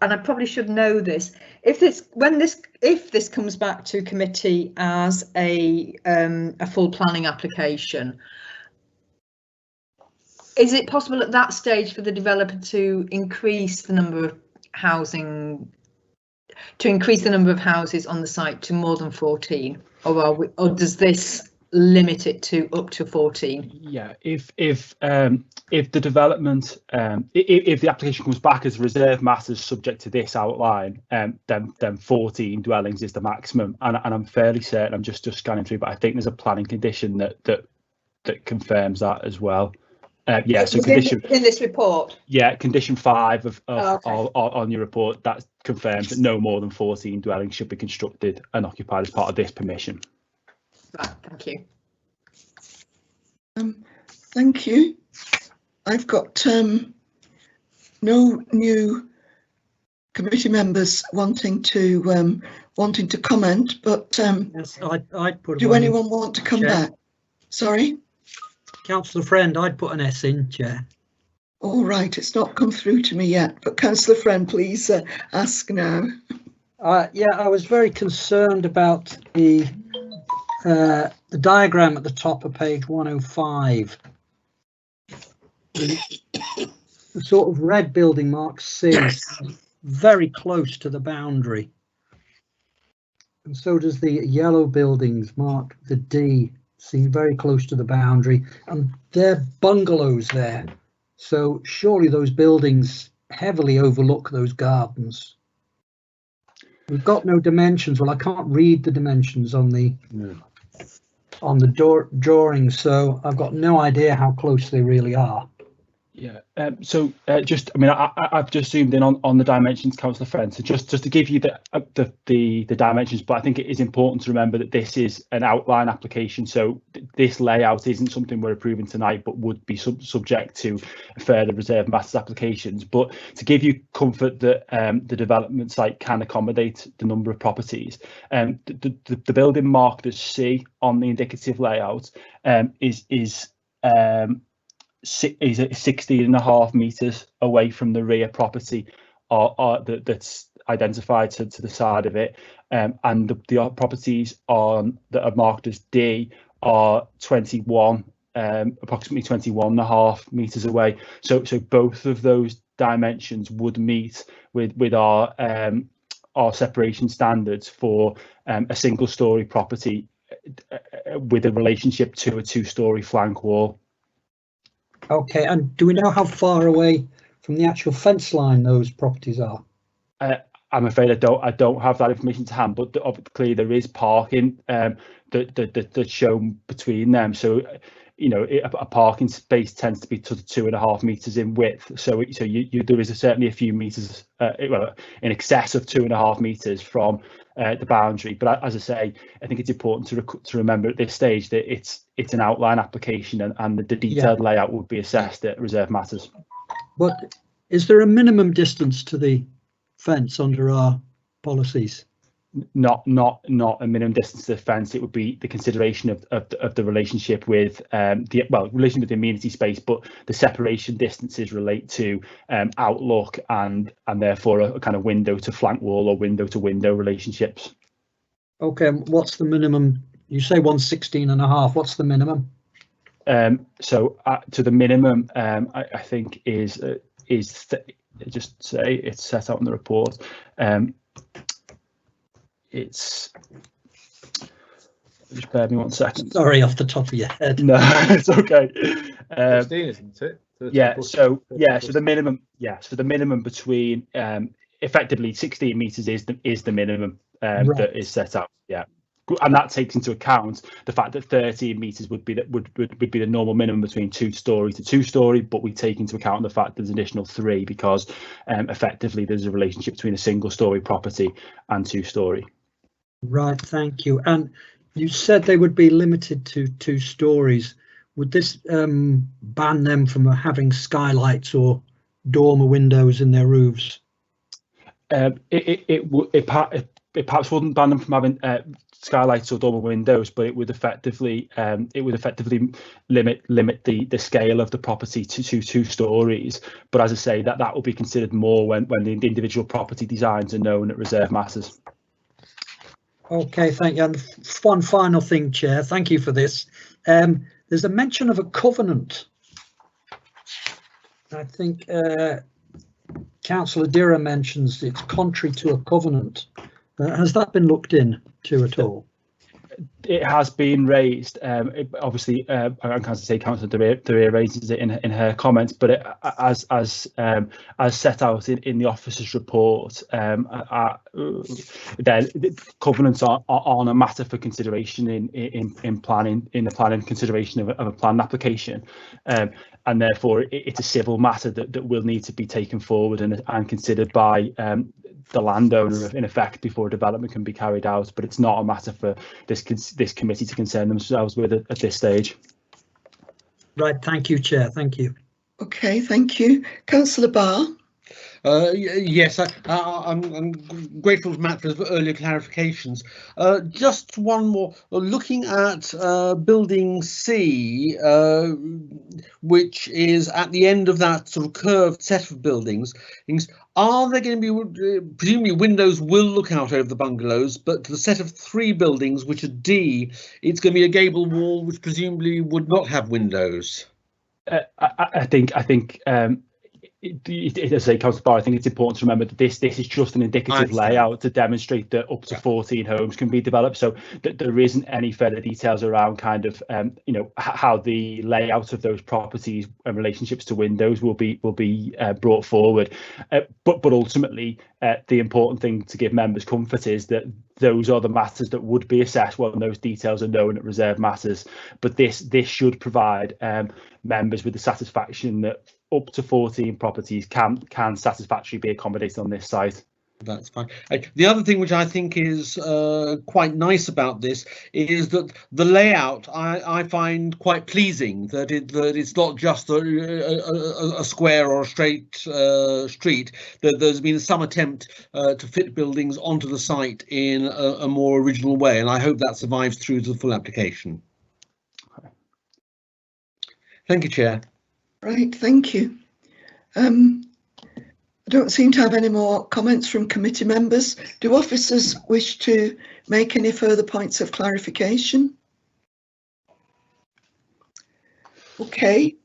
Speaker 10: and I probably should know this, if this comes back to committee as a full planning application, is it possible at that stage for the developer to increase the number of houses on the site to more than 14, or does this limit it to up to 14?
Speaker 14: Yeah, if the development, if the application comes back as reserve matters subject to this outline, then 14 dwellings is the maximum, and I'm fairly certain, I'm just scanning through, but I think there's a planning condition that confirms that as well. Yeah, so condition
Speaker 10: in this report.
Speaker 14: Yeah, condition 5 on your report that confirms that no more than 14 dwellings should be constructed and occupied as part of this permission.
Speaker 10: Right, thank you.
Speaker 1: Thank you. I've got no new committee members wanting to comment, but
Speaker 6: yes, I'd put.
Speaker 1: Do anyone want to come back? Sorry,
Speaker 6: Councillor Friend, I'd put an S in, Chair.
Speaker 1: All right, it's not come through to me yet, but Councillor Friend, please ask now.
Speaker 6: Yeah, I was very concerned about the diagram at the top of page 105. The sort of red building marked C, very close to the boundary. And so does the yellow buildings marked the D, seem very close to the boundary. And they're bungalows there. So surely those buildings heavily overlook those gardens. We've got no dimensions. Well, I can't read the dimensions on the drawing, so I've got no idea how close they really are.
Speaker 14: Yeah, so just, I mean, I've just zoomed in on the dimensions, Councillor Friend, so just to give you the dimensions, but I think it is important to remember that this is an outline application, so this layout isn't something we're approving tonight, but would be subject to further reserve matters applications. But to give you comfort that the development site can accommodate the number of properties, the building marked as C on the indicative layout is 16.5 metres away from the rear property that's identified to the side of it, and the properties that are marked as D are approximately 21.5 metres away. So both of those dimensions would meet with our separation standards for a single-storey property with a relationship to a 2-storey flank wall.
Speaker 6: Okay, and do we know how far away from the actual fence line those properties are?
Speaker 14: I'm afraid I don't have that information to hand, but clearly there is parking that's shown between them. So, you know, a parking space tends to be 2.5 metres in width. So there is certainly a few metres, well, in excess of 2.5 metres from the boundary. But as I say, I think it's important to remember at this stage that it's an outline application, and the detailed layout would be assessed at reserve matters.
Speaker 6: But is there a minimum distance to the fence under our policies?
Speaker 14: not a minimum distance to the fence. It would be the consideration of the relationship with relation with the amenity space, but the separation distances relate to outlook and therefore a kind of window to flank wall or window to window relationships.
Speaker 6: Okay, what's the minimum? You say 116.5. What's the minimum?
Speaker 14: So to the minimum, I think is just say it's set out in the report. It's just bear me 1 second.
Speaker 6: Sorry, off the top of your head.
Speaker 14: No, it's okay.
Speaker 9: 16, isn't it?
Speaker 14: So the minimum between effectively 16 meters is the minimum
Speaker 6: Right.
Speaker 14: that is set out. Yeah. And that takes into account the fact that 13 meters would be the normal minimum between 2-story to 2-story, but we take into account the fact there's an additional 3 because effectively there's a relationship between a single-story property and 2-story.
Speaker 6: Right, thank you. And you said they would be limited to 2 stories. Would this ban them from having skylights or dormer windows in their roofs?
Speaker 14: It perhaps wouldn't ban them from having skylights or dormer windows, but it would effectively limit the scale of the property to 2 stories. But as I say, that will be considered more when the individual property designs are known at reserve matters.
Speaker 6: Okay, thank you. And one final thing, Chair, thank you for this. There's a mention of a covenant. I think Councillor Dirra mentions it's contrary to a covenant. Has that been looked into at all?
Speaker 14: It has been raised. Obviously, I can't say Councillor Dirra raises it in her comments, but as set out in the officer's report, covenants aren't a matter for consideration in the planning consideration of a plan application, and therefore it's a civil matter that will need to be taken forward and considered by the landowner in effect before development can be carried out, but it's not a matter for this committee to concern themselves with at this stage.
Speaker 6: Right, thank you, Chair. Thank you.
Speaker 1: Okay, thank you. Councillor Barr.
Speaker 3: Yes, I'm grateful to Matt for his earlier clarifications. Just one more. Looking at building C, which is at the end of that sort of curved set of buildings, are there going to be, presumably windows will look out over the bungalows, but the set of 3 buildings, which are D, it's going to be a gable wall, which presumably would not have windows.
Speaker 14: I think as I say, Councillor Barr, I think it's important to remember that this is just an indicative layout to demonstrate that up to 14 homes can be developed, so that there isn't any further details around kind of how the layout of those properties and relationships to windows will be brought forward. But ultimately, the important thing to give members comfort is that those are the matters that would be assessed when those details are known at reserve matters. But this should provide members with the satisfaction that up to 14 properties can satisfactorily be accommodated on this site.
Speaker 3: That's fine. The other thing which I think is quite nice about this is that the layout I find quite pleasing, that it's not just a square or a straight street, that there's been some attempt to fit buildings onto the site in a more original way, and I hope that survives through to the full application. Thank you, Chair.
Speaker 1: Right, thank you. I don't seem to have any more comments from committee members. Do officers wish to make any further points of clarification? Okay,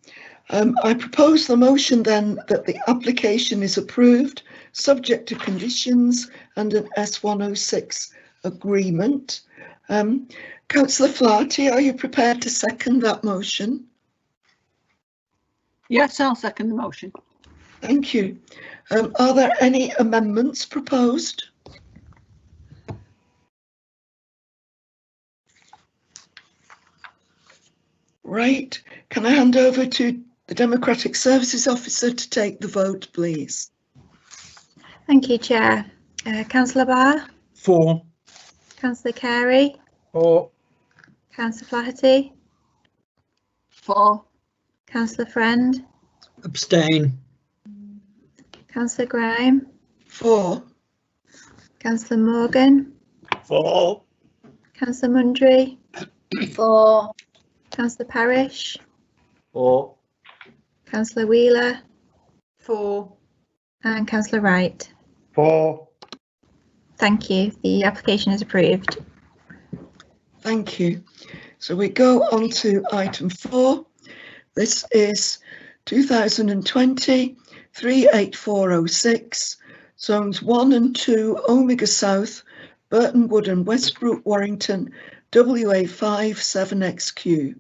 Speaker 1: I propose the motion then that the application is approved subject to conditions and an S106 agreement. Councillor Flaherty, are you prepared to second that motion?
Speaker 5: Yes, I'll second the motion.
Speaker 1: Thank you. Are there any amendments proposed? Right. Can I hand over to the Democratic Services Officer to take the vote, please?
Speaker 2: Thank you, Chair. Councillor Barr?
Speaker 3: For.
Speaker 2: Councillor Carey?
Speaker 4: For.
Speaker 2: Councillor Flaherty?
Speaker 5: For.
Speaker 2: Councillor Friend?
Speaker 6: Abstain.
Speaker 2: Councillor Grime?
Speaker 1: For.
Speaker 2: Councillor Morgan?
Speaker 7: 4.
Speaker 2: Councillor Mundry,
Speaker 8: 4.
Speaker 2: Councillor Parish,
Speaker 9: 4.
Speaker 2: Councillor Wheeler,
Speaker 10: 4.
Speaker 2: and Councillor Wright.
Speaker 11: 4.
Speaker 2: Thank you. The application is approved.
Speaker 1: Thank you. So we go on to item 4. This is 2020 38406, zones 1 and 2, Omega South, Burton Wood and West Route, Warrington, WA5 7XQ.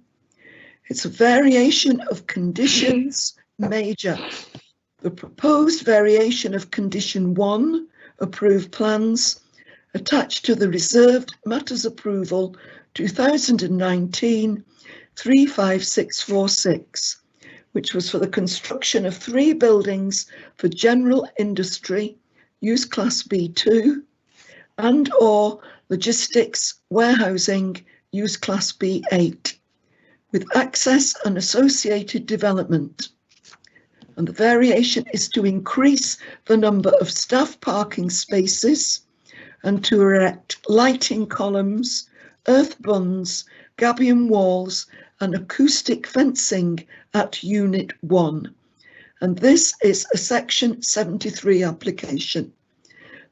Speaker 1: It's a variation of conditions major. The proposed variation of condition 1, approved plans, attached to the reserved matters approval 2019 35646, which was for the construction of 3 buildings for general industry, use class B2, and or logistics, warehousing, use class B8, with access and associated development. And the variation is to increase the number of staff parking spaces and to erect lighting columns, earth bunds, gabion walls and acoustic fencing at Unit 1. And this is a Section 73 application.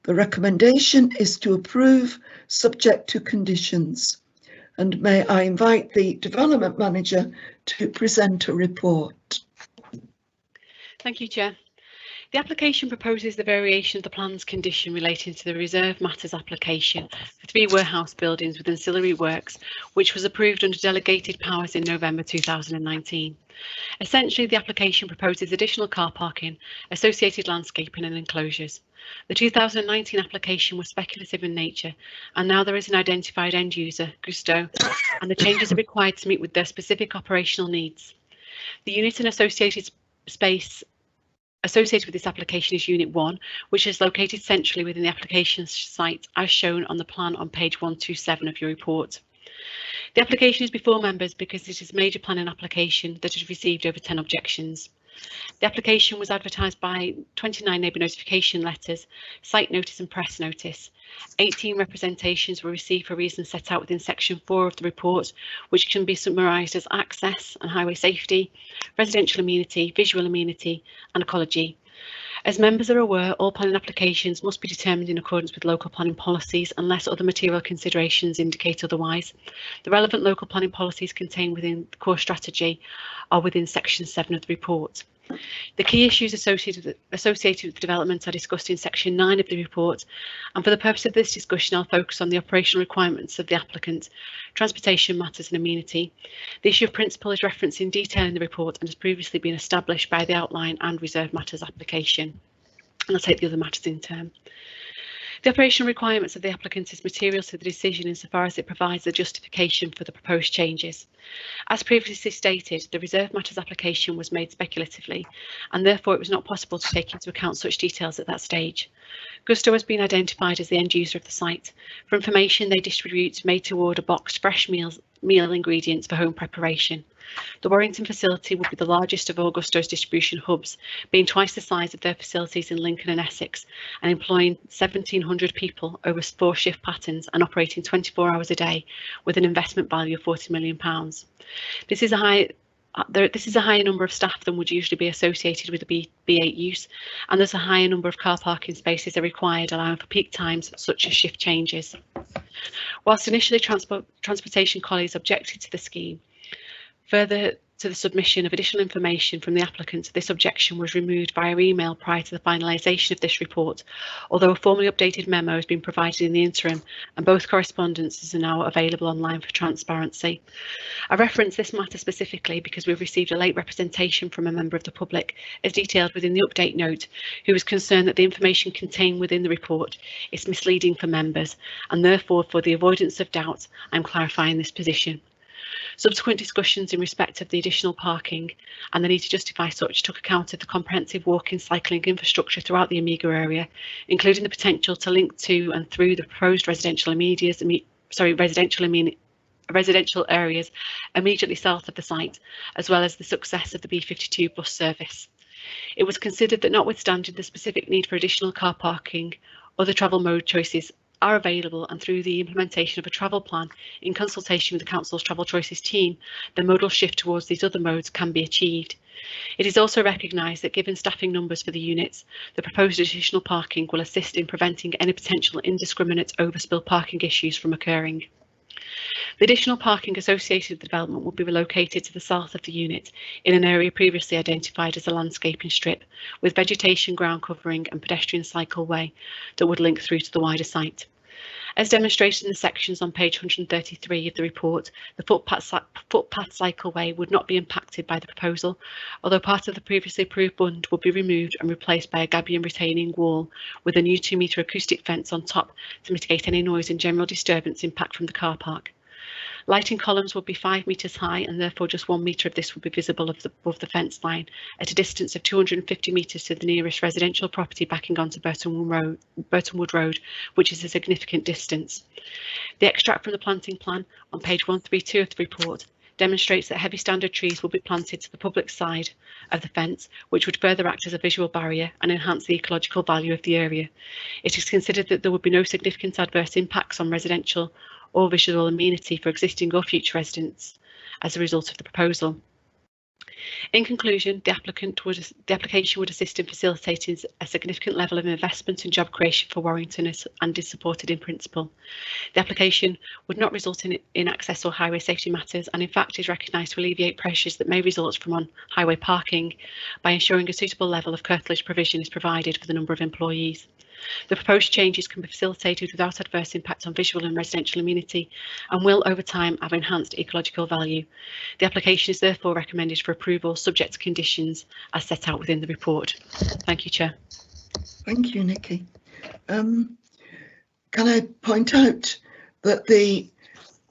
Speaker 1: The recommendation is to approve subject to conditions. And may I invite the Development Manager to present a report.
Speaker 13: Thank you, Chair. The application proposes the variation of the plan's condition relating to the reserve matters application for 3 warehouse buildings with ancillary works, which was approved under delegated powers in November 2019. Essentially, the application proposes additional car parking, associated landscaping and enclosures. The 2019 application was speculative in nature, and now there is an identified end user, Gusto, and the changes are required to meet with their specific operational needs. The unit and associated space associated with this application is Unit 1, which is located centrally within the application site as shown on the plan on page 127 of your report. The application is before members because it is a major planning application that has received over 10 objections. The application was advertised by 29 neighbour notification letters, site notice and press notice. 18 representations were received for reasons set out within section 4 of the report, which can be summarised as access and highway safety, residential amenity, visual amenity and ecology. As members are aware, all planning applications must be determined in accordance with local planning policies unless other material considerations indicate otherwise. The relevant local planning policies contained within the core strategy are within section 7 of the report. The key issues associated with the development are discussed in section 9 of the report, and for the purpose of this discussion I'll focus on the operational requirements of the applicant, transportation matters and amenity. The issue of principle is referenced in detail in the report and has previously been established by the outline and reserve matters application. And I'll take the other matters in turn. The operational requirements of the applicant is material to the decision insofar as it provides the justification for the proposed changes. As previously stated, the reserve matters application was made speculatively, and therefore it was not possible to take into account such details at that stage. Gusto has been identified as the end user of the site. For information, they distribute made-to-order boxed fresh meal ingredients for home preparation. The Warrington facility will be the largest of all Gusto's distribution hubs, being twice the size of their facilities in Lincoln and Essex, and employing 1,700 people over 4 shift patterns and operating 24 hours a day with an investment value of £40 million. This is a higher number of staff than would usually be associated with the B8 use, and thus a higher number of car parking spaces are required, allowing for peak times such as shift changes. Whilst initially transportation colleagues objected to the scheme, further to the submission of additional information from the applicant, this objection was removed via email prior to the finalisation of this report, although a formally updated memo has been provided in the interim and both correspondences are now available online for transparency. I reference this matter specifically because we've received a late representation from a member of the public, as detailed within the update note, who was concerned that the information contained within the report is misleading for members, and therefore, for the avoidance of doubt, I'm clarifying this position. Subsequent discussions in respect of the additional parking and the need to justify such took account of the comprehensive walking cycling infrastructure throughout the Omega area, including the potential to link to and through the proposed residential areas immediately south of the site, as well as the success of the B52 bus service. It was considered that notwithstanding the specific need for additional car parking, other travel mode choices are available, and through the implementation of a travel plan in consultation with the Council's Travel Choices team, the modal shift towards these other modes can be achieved. It is also recognised that given staffing numbers for the units, the proposed additional parking will assist in preventing any potential indiscriminate overspill parking issues from occurring. The additional parking associated with the development will be relocated to the south of the unit in an area previously identified as a landscaping strip, with vegetation, ground covering and pedestrian cycleway that would link through to the wider site. As demonstrated in the sections on page 133 of the report, the footpath cycleway would not be impacted by the proposal, although part of the previously approved bund would be removed and replaced by a gabion retaining wall with a new 2-metre acoustic fence on top to mitigate any noise and general disturbance impact from the car park. Lighting columns would be 5 metres high, and therefore just 1 metre of this would be visible above the fence line at a distance of 250 metres to the nearest residential property backing onto Burtonwood Road, which is a significant distance. The extract from the planting plan on page 132 of the report demonstrates that heavy standard trees will be planted to the public side of the fence, which would further act as a visual barrier and enhance the ecological value of the area. It is considered that there would be no significant adverse impacts on residential or visual amenity for existing or future residents as a result of the proposal. In conclusion, the application would assist in facilitating a significant level of investment and job creation for Warrington and is supported in principle. The application would not result in access or highway safety matters, and in fact is recognised to alleviate pressures that may result from on-highway parking by ensuring a suitable level of curtilage provision is provided for the number of employees. The proposed changes can be facilitated without adverse impact on visual and residential amenity and will over time have enhanced ecological value. The application is therefore recommended for approval subject to conditions as set out within the report. Thank you, Chair.
Speaker 1: Thank you, Nikki. Can I point out that the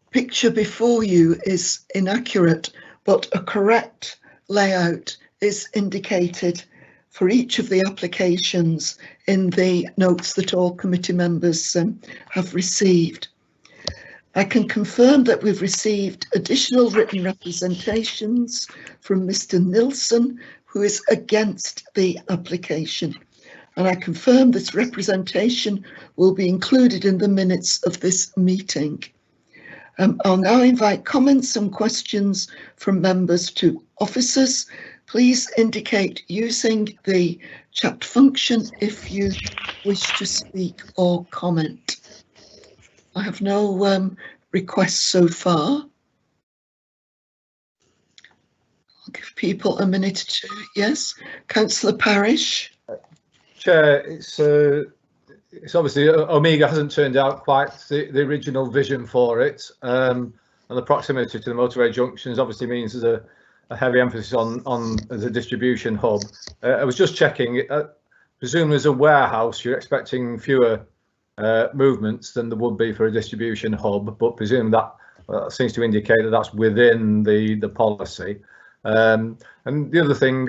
Speaker 1: picture before you is inaccurate, but a correct layout is indicated for each of the applications in the notes that all committee members have received. I can confirm that we've received additional written representations from Mr. Nilsson, who is against the application, and I confirm this representation will be included in the minutes of this meeting. I'll now invite comments and questions from members to officers. Please indicate using the chat function if you wish to speak or comment. I have no requests so far. I'll give people a minute to, yes, Councillor Parish.
Speaker 9: Chair, it's obviously Omega hasn't turned out quite the original vision for it, and the proximity to the motorway junctions obviously means there's a heavy emphasis on as a distribution hub. I was just checking, presumably as a warehouse you're expecting fewer movements than there would be for a distribution hub, but presume that seems to indicate that that's within the policy. And the other thing,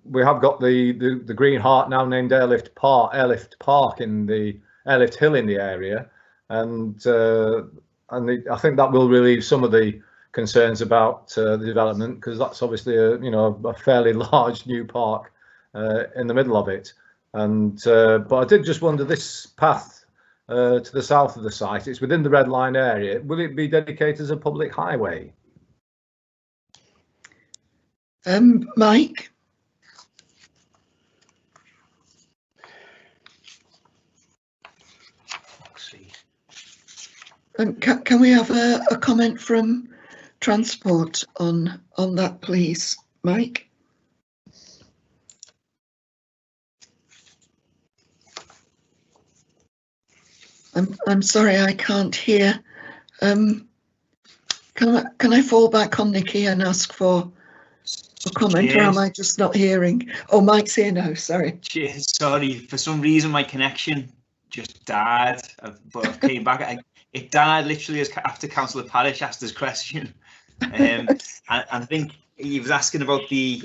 Speaker 9: we have got the Green Heart now named Airlift Park in the Airlift Hill in the area, and I think that will relieve some of the concerns about the development, because that's obviously a fairly large new park in the middle of it. And but I did just wonder, this path to the south of the site, it's within the red line area, will it be dedicated as a public highway?
Speaker 1: Mike? Can we have a comment from Transport on that, please, Mike? I'm sorry, I can't hear. Can I fall back on Nikki and ask for a comment, or am I just not hearing? Oh, Mike's here now, sorry.
Speaker 16: Cheers, sorry, for some reason my connection just died, but I came back. It died literally after Councillor Parish asked his question. And I think he was asking about the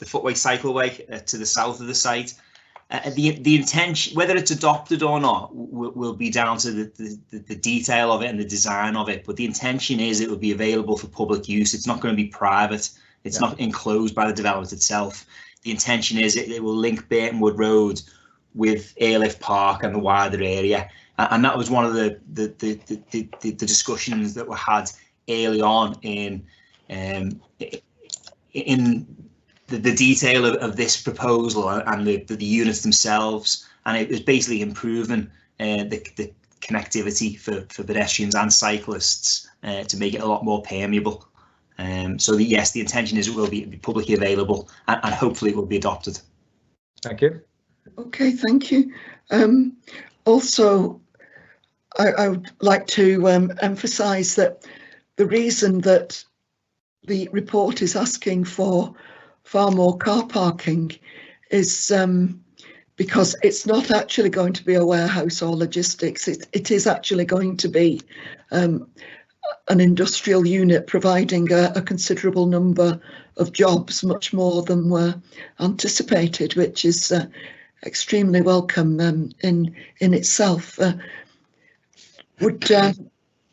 Speaker 16: footway cycleway to the south of the site. The intention, whether it's adopted or not, will be down to the detail of it and the design of it. But the intention is it will be available for public use. It's not going to be private. It's not enclosed by the development itself. The intention is it will link Burtonwood Road with Airlift Park and the wider area. and that was one of the discussions that were had early on in the detail of this proposal and the units themselves, and it was basically improving the connectivity for pedestrians and cyclists to make it a lot more permeable. So yes, the intention is it will be publicly available, and hopefully it will be adopted.
Speaker 9: Thank you.
Speaker 1: Okay, thank you. Also, I would like to emphasise that the reason that the report is asking for far more car parking is because it's not actually going to be a warehouse or logistics. It is actually going to be an industrial unit providing a considerable number of jobs, much more than were anticipated, which is extremely welcome in itself. Would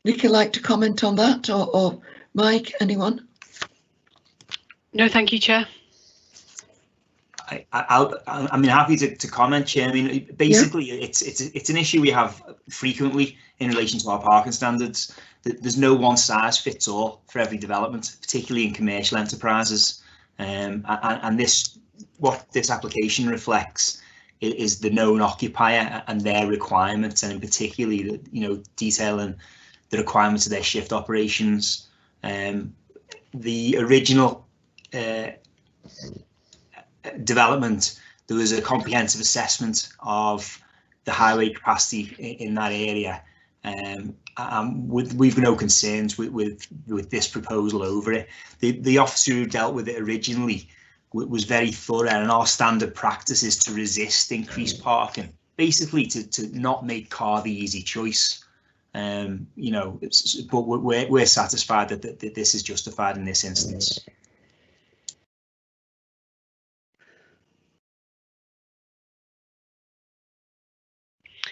Speaker 1: Nikki like to comment on that, or Mike, anyone?
Speaker 13: No, thank you, Chair.
Speaker 16: I'm happy to comment, Chair. I mean, basically, yeah. It's an issue we have frequently in relation to our parking standards. There's no one size fits all for every development, particularly in commercial enterprises. And what this application reflects is the known occupier and their requirements, and in particularly, detailing the requirements of their shift operations. The original development, there was a comprehensive assessment of the highway capacity in that area, and we've no concerns with this proposal over it. The officer who dealt with it originally was very thorough, and our standard practice is to resist increased parking, basically to not make car the easy choice. But we're satisfied that this is justified in this instance.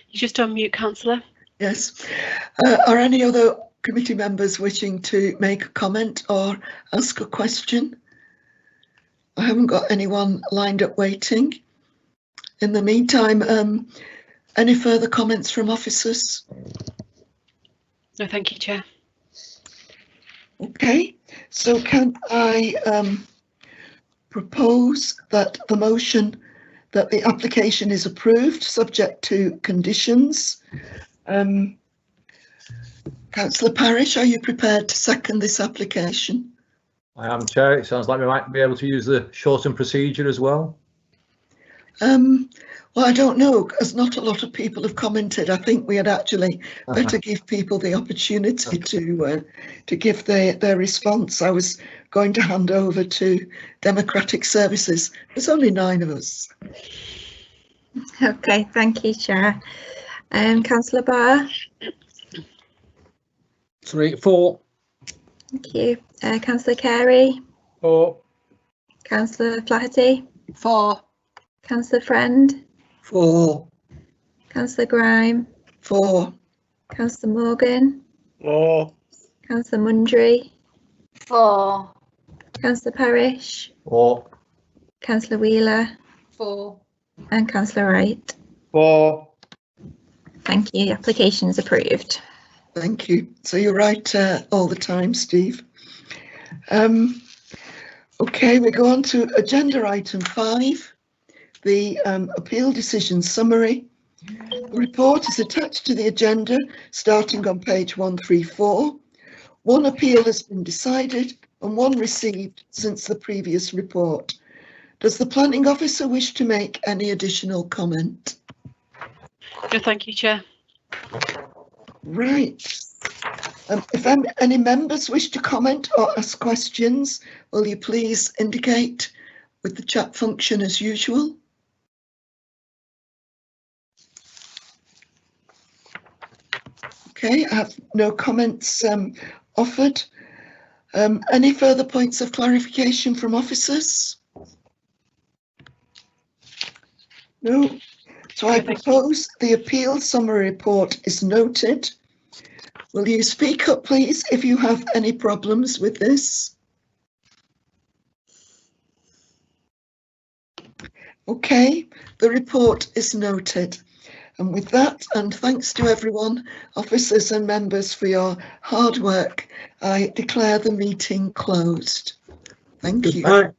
Speaker 13: You just unmute, Councillor.
Speaker 1: Yes. Are any other committee members wishing to make a comment or ask a question? I haven't got anyone lined up waiting. In the meantime, any further comments from officers?
Speaker 13: No, thank you, Chair.
Speaker 1: Okay, so can I propose that the motion that the application is approved subject to conditions? Councillor Parish, are you prepared to second this application?
Speaker 9: I am, Chair. It sounds like we might be able to use the shortened procedure as well.
Speaker 1: Well, I don't know, as not a lot of people have commented. I think we had actually better give people the opportunity to give their response. I was going to hand over to Democratic Services. There's only 9 of us.
Speaker 2: Okay, thank you, Chair. Councillor Barr?
Speaker 3: 3, 4.
Speaker 2: Thank you. Councillor Carey?
Speaker 4: 4.
Speaker 2: Councillor Flaherty?
Speaker 5: 4.
Speaker 2: Councillor Friend?
Speaker 6: 4.
Speaker 2: Councillor Grime?
Speaker 1: 4.
Speaker 2: Councillor Morgan?
Speaker 7: 4.
Speaker 2: Councillor Mundry?
Speaker 8: 4.
Speaker 2: Councillor Parish?
Speaker 9: 4.
Speaker 2: Councillor Wheeler?
Speaker 8: 4.
Speaker 2: And Councillor Wright?
Speaker 11: 4.
Speaker 2: Thank you. The application is approved.
Speaker 1: Thank you. So you're right all the time, Steve. Okay, we go on to agenda item 5, the appeal decision summary. The report is attached to the agenda starting on page 134. 1 appeal has been decided and 1 received since the previous report. Does the planning officer wish to make any additional comment?
Speaker 13: No, thank you, Chair.
Speaker 1: Right. If any members wish to comment or ask questions, will you please indicate with the chat function as usual? Okay, I have no comments offered. Any further points of clarification from officers? No. So I propose the appeal summary report is noted. Will you speak up, please, if you have any problems with this? Okay, the report is noted. And with that, and thanks to everyone, officers and members, for your hard work, I declare the meeting closed. Thank you.
Speaker 9: Chair,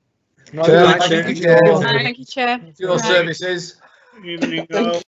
Speaker 12: Thank
Speaker 9: thank
Speaker 12: you,
Speaker 9: you,
Speaker 12: Chair.
Speaker 9: Chair.
Speaker 13: Thank you, Chair.
Speaker 9: For your services.
Speaker 7: Evening all.